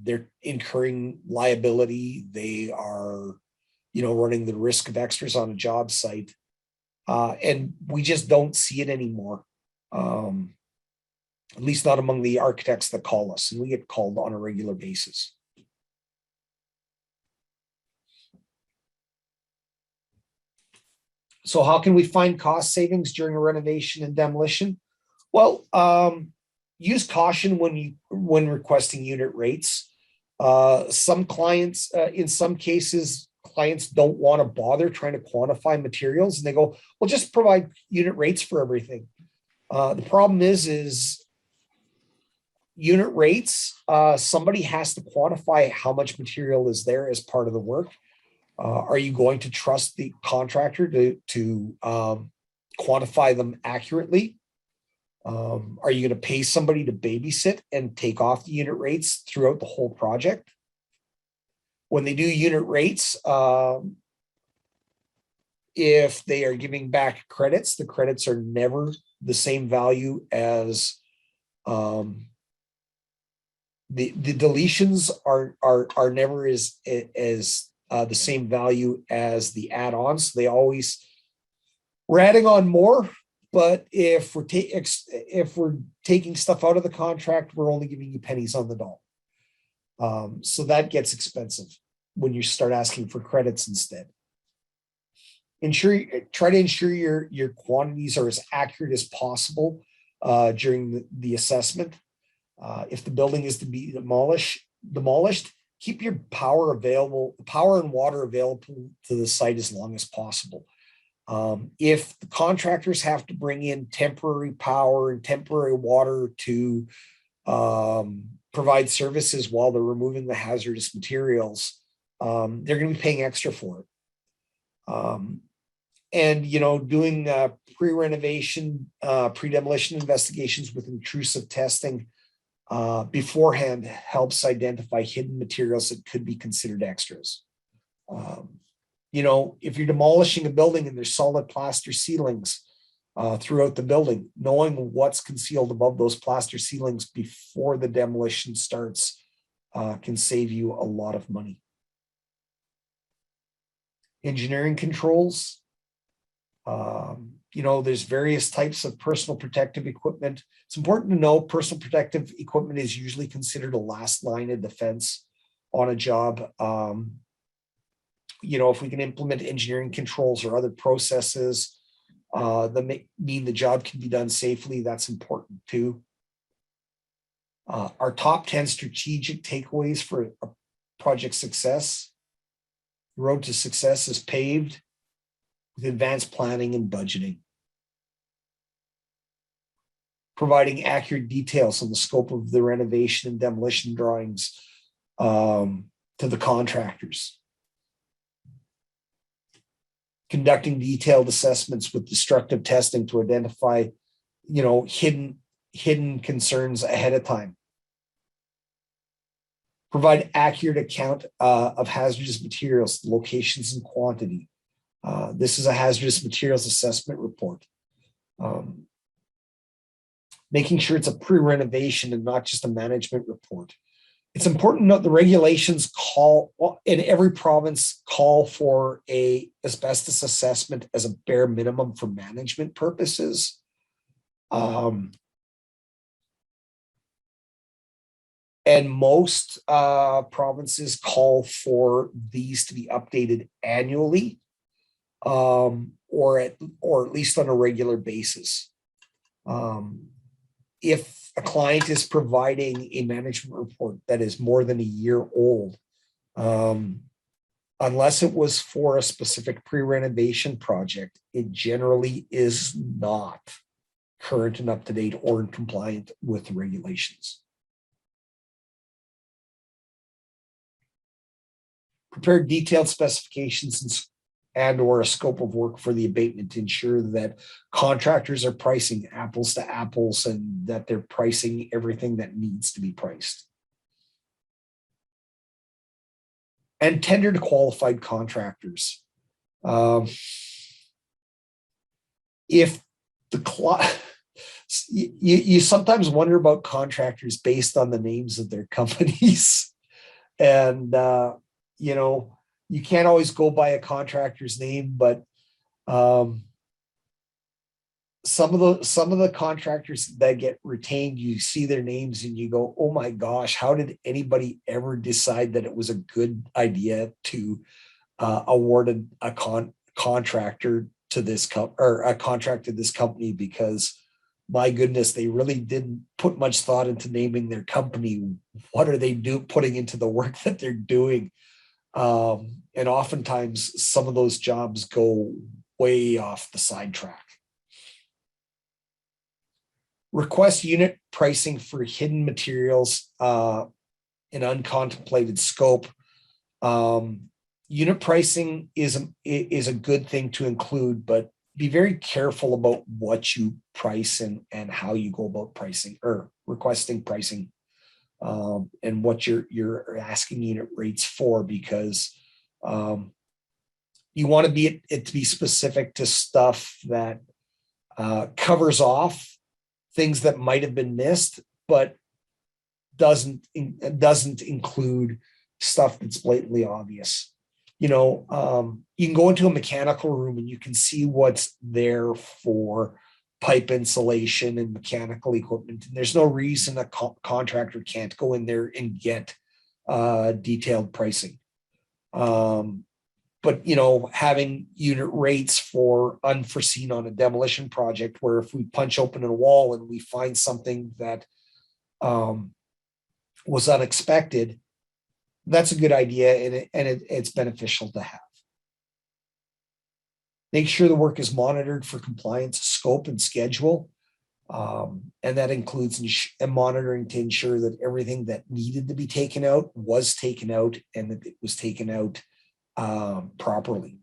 They're incurring liability. They are, you know, running the risk of extras on a job site. And we just don't see it anymore. At least not among the architects that call us, and we get called on a regular basis. So how can we find cost savings during a renovation and demolition? Well, use caution when requesting unit rates. Some clients, in some cases, clients don't want to bother trying to quantify materials, and they go, well, just provide unit rates for everything. The problem is unit rates, somebody has to quantify how much material is there as part of the work. Are you going to trust the contractor to quantify them accurately? Are you going to pay somebody to babysit and take off the unit rates throughout the whole project? When they do unit rates, if they are giving back credits, the credits are never the same value as the deletions are never as the same value as the add-ons. We're adding on more, but if we're taking stuff out of the contract, we're only giving you pennies on the dollar. So that gets expensive when you start asking for credits instead. Try to ensure your quantities are as accurate as possible during the assessment. If the building is to be demolished, keep your power and water available to the site as long as possible. If the contractors have to bring in temporary power and temporary water to provide services while they're removing the hazardous materials, they're going to be paying extra for it. And, doing pre-renovation, pre-demolition investigations with intrusive testing beforehand helps identify hidden materials that could be considered extras. If you're demolishing a building and there's solid plaster ceilings throughout the building, knowing what's concealed above those plaster ceilings before the demolition starts can save you a lot of money. Engineering controls. There's various types of personal protective equipment. It's important to know personal protective equipment is usually considered a last line of defense on a job. If we can implement engineering controls or other processes that mean the job can be done safely, that's important too. Our top 10 strategic takeaways for a project success. The road to success is paved with advanced planning and budgeting. Providing accurate details on the scope of the renovation and demolition drawings to the contractors. Conducting detailed assessments with destructive testing to identify, hidden concerns ahead of time. Provide accurate account of hazardous materials, locations, and quantity. This is a hazardous materials assessment report. Making sure it's a pre-renovation and not just a management report. It's important to note the regulations in every province call for a asbestos assessment as a bare minimum for management purposes. And most provinces call for these to be updated annually, or at least on a regular basis. If a client is providing a management report that is more than a year old, unless it was for a specific pre-renovation project, it generally is not current and up to date or compliant with the regulations. Prepare detailed specifications and or a scope of work for the abatement to ensure that contractors are pricing apples to apples and that they're pricing everything that needs to be priced. And tender to qualified contractors. If the you sometimes wonder about contractors based on the names of their companies, and you can't always go by a contractor's name, but some of the contractors that get retained, you see their names and you go, oh my gosh, how did anybody ever decide that it was a good idea to award a contractor to this or a contract to this company? Because my goodness, they really didn't put much thought into naming their company. What are they putting into the work that they're doing? And oftentimes some of those jobs go way off the sidetrack. Request unit pricing for hidden materials in uncontemplated scope. Unit pricing is a good thing to include, but be very careful about what you price and how you go about pricing or requesting pricing. And what you're asking unit rates for, because you want it to be specific to stuff that covers off things that might have been missed, but doesn't include stuff that's blatantly obvious. You can go into a mechanical room and you can see what's there for pipe insulation and mechanical equipment. And there's no reason a contractor can't go in there and get detailed pricing. But having unit rates for unforeseen on a demolition project, where if we punch open a wall and we find something that was unexpected, that's a good idea, and it's beneficial to have. Make sure the work is monitored for compliance, scope, and schedule. And that includes monitoring to ensure that everything that needed to be taken out was taken out and that it was taken out properly.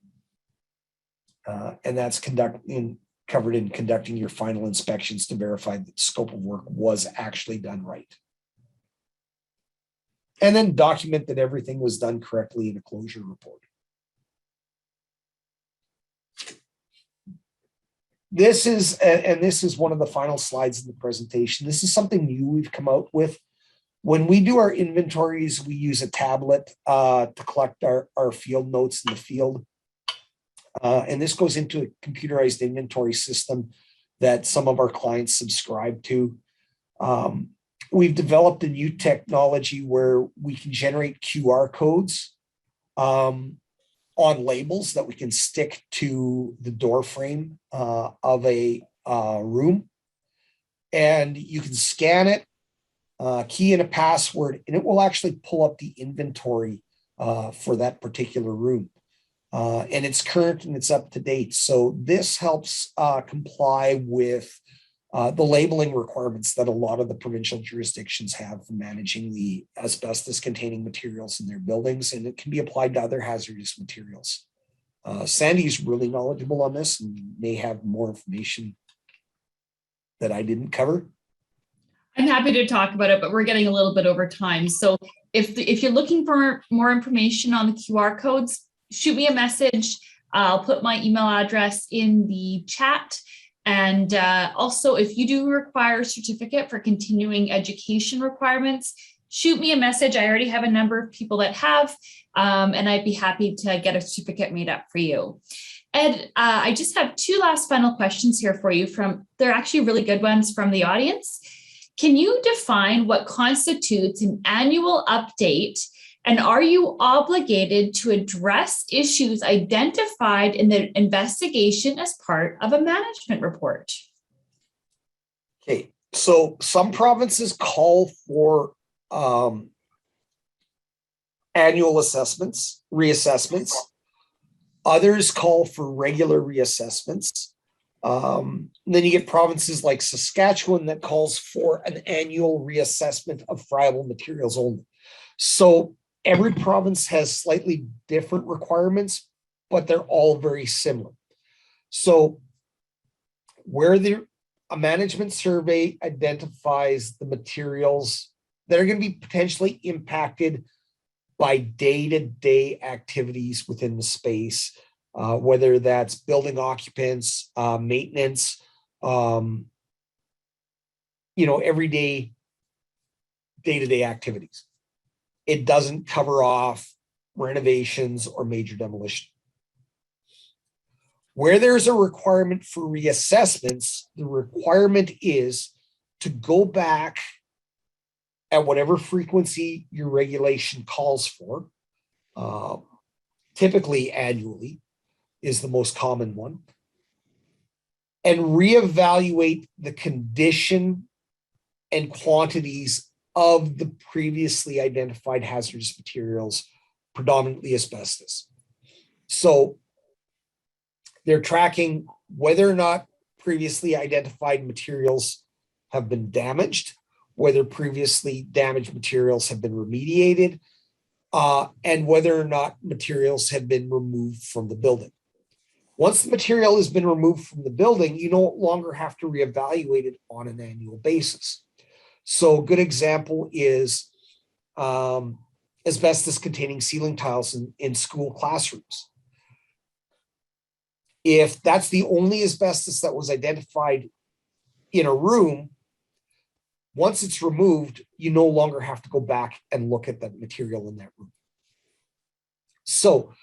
And that's covered in conducting your final inspections to verify that the scope of work was actually done right. And then document that everything was done correctly in a closure report. This is one of the final slides in the presentation. This is something new we've come out with. When we do our inventories, we use a tablet to collect our field notes in the field. And this goes into a computerized inventory system that some of our clients subscribe to. We've developed a new technology where we can generate QR codes on labels that we can stick to the door frame of a room. And you can scan it, key in a password, and it will actually pull up the inventory for that particular room. And it's current and it's up to date. So this helps comply with the labeling requirements that a lot of the provincial jurisdictions have for managing the asbestos containing materials in their buildings, and it can be applied to other hazardous materials. Sandy's really knowledgeable on this and may have more information that I didn't cover. I'm happy to talk about it, but we're getting a little bit over time. So if you're looking for more information on the QR codes, shoot me a message. I'll put my email address in the chat. And also, if you do require a certificate for continuing education requirements, shoot me a message. I already have a number of people that have, and I'd be happy to get a certificate made up for you. Ed, I just have two last final questions here for you. They're actually really good ones from the audience. Can you define what constitutes an annual update? And are you obligated to address issues identified in the investigation as part of a management report? Okay, so some provinces call for annual assessments, reassessments. Others call for regular reassessments. Then you get provinces like Saskatchewan that calls for an annual reassessment of friable materials only. So every province has slightly different requirements, but they're all very similar. So where a management survey identifies the materials that are going to be potentially impacted by day-to-day activities within the space, whether that's building occupants, maintenance, everyday day-to-day activities. It doesn't cover off renovations or major demolition. Where there's a requirement for reassessments, the requirement is to go back at whatever frequency your regulation calls for. Typically annually is the most common one, and reevaluate the condition and quantities of the previously identified hazardous materials, predominantly asbestos. So they're tracking whether or not previously identified materials have been damaged, whether previously damaged materials have been remediated, and whether or not materials have been removed from the building. Once the material has been removed from the building, you no longer have to reevaluate it on an annual basis. So a good example is asbestos containing ceiling tiles in school classrooms. If that's the only asbestos that was identified in a room, once it's removed, you no longer have to go back and look at the material in that room. So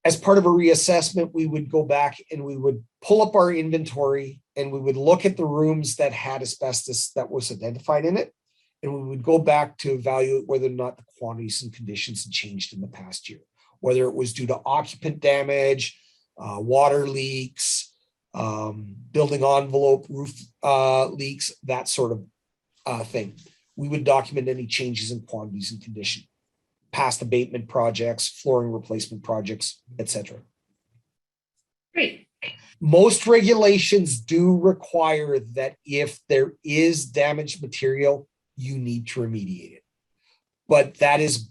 as part of a reassessment, we would go back and we would pull up our inventory and we would look at the rooms that had asbestos that was identified in it. And we would go back to evaluate whether or not the quantities and conditions had changed in the past year, whether it was due to occupant damage, water leaks, building envelope, roof leaks, that sort of thing. We would document any changes in quantities and condition, past abatement projects, flooring replacement projects, etc. Great. Most regulations do require that if there is damaged material, you need to remediate it. But that is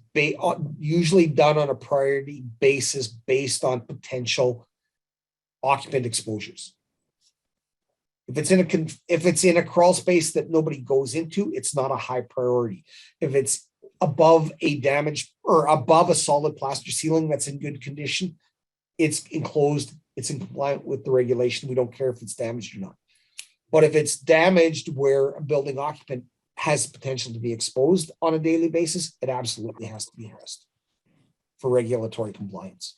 usually done on a priority basis based on potential occupant exposures. If it's in a crawl space that nobody goes into, it's not a high priority. If it's above a damaged or above a solid plaster ceiling that's in good condition, it's enclosed, it's in compliance with the regulation. We don't care if it's damaged or not. But if it's damaged where a building occupant has potential to be exposed on a daily basis, it absolutely has to be addressed for regulatory compliance.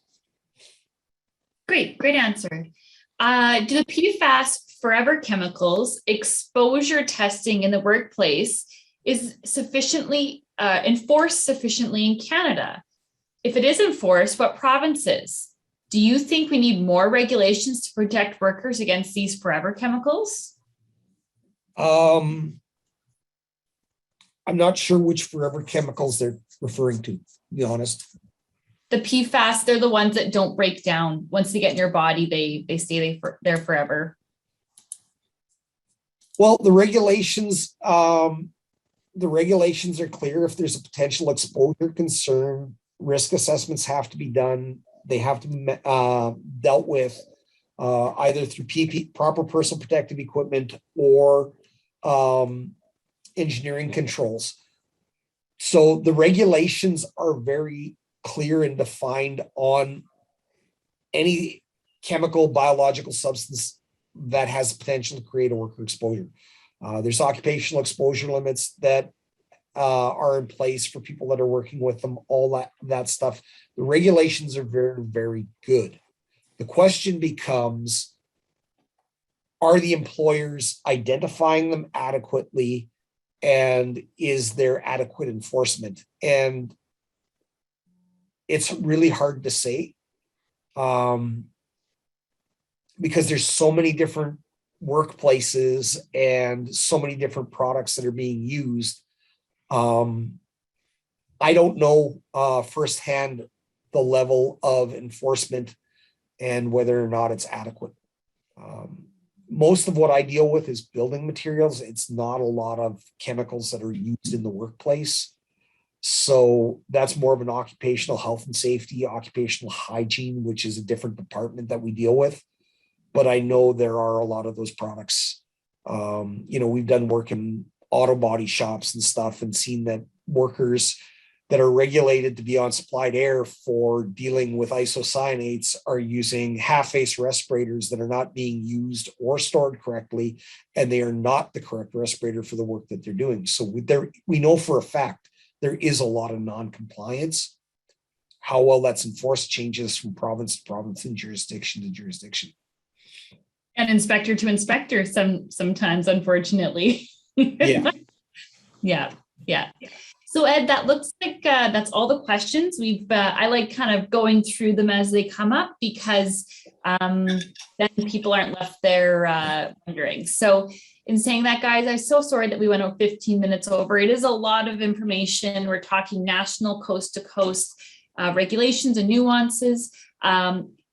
Great answer. Do the PFAS forever chemicals exposure testing in the workplace is sufficiently enforced sufficiently in Canada? If it is enforced, what provinces? Do you think we need more regulations to protect workers against these forever chemicals? I'm not sure which forever chemicals they're referring to be honest. The PFAS, they're the ones that don't break down. Once they get in your body, they stay there forever. Well, the regulations are clear. If there's a potential exposure concern, risk assessments have to be done. They have to be dealt with either through proper personal protective equipment or engineering controls. So the regulations are very clear and defined on any chemical, biological substance that has potential to create a worker exposure. There's occupational exposure limits that are in place for people that are working with them, all that stuff. The regulations are very, very good. The question becomes, are the employers identifying them adequately, and is there adequate enforcement? And it's really hard to say because there's so many different workplaces and so many different products that are being used. I don't know firsthand the level of enforcement and whether or not it's adequate. Most of what I deal with is building materials. It's not a lot of chemicals that are used in the workplace. So that's more of an occupational health and safety, occupational hygiene, which is a different department that we deal with. But I know there are a lot of those products. We've done work in auto body shops and stuff and seen that workers that are regulated to be on supplied air for dealing with isocyanates are using half-face respirators that are not being used or stored correctly, and they are not the correct respirator for the work that they're doing. So we know for a fact there is a lot of non-compliance. How well that's enforced changes from province to province and jurisdiction to jurisdiction. And inspector to inspector sometimes, unfortunately. Yeah. Yeah. So Ed, that looks like that's all the questions I like kind of going through them as they come up, because then people aren't left there wondering. So in saying that, guys, I'm so sorry that we went over 15 minutes over. It is a lot of information. We're talking national, coast to coast regulations and nuances.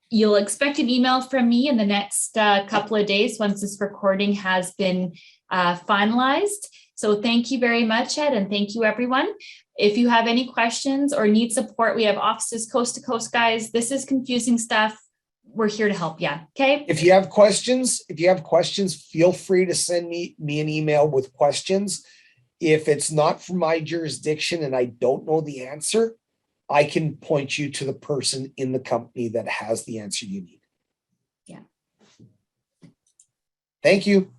You'll expect an email from me in the next couple of days once this recording has been finalized. So thank you very much, Ed, and thank you, everyone. If you have any questions or need support, we have offices coast to coast, guys. This is confusing stuff. We're here to help you. Okay. If you have questions, feel free to send me an email with questions. If it's not from my jurisdiction and I don't know the answer, I can point you to the person in the company that has the answer you need. Yeah. Thank you.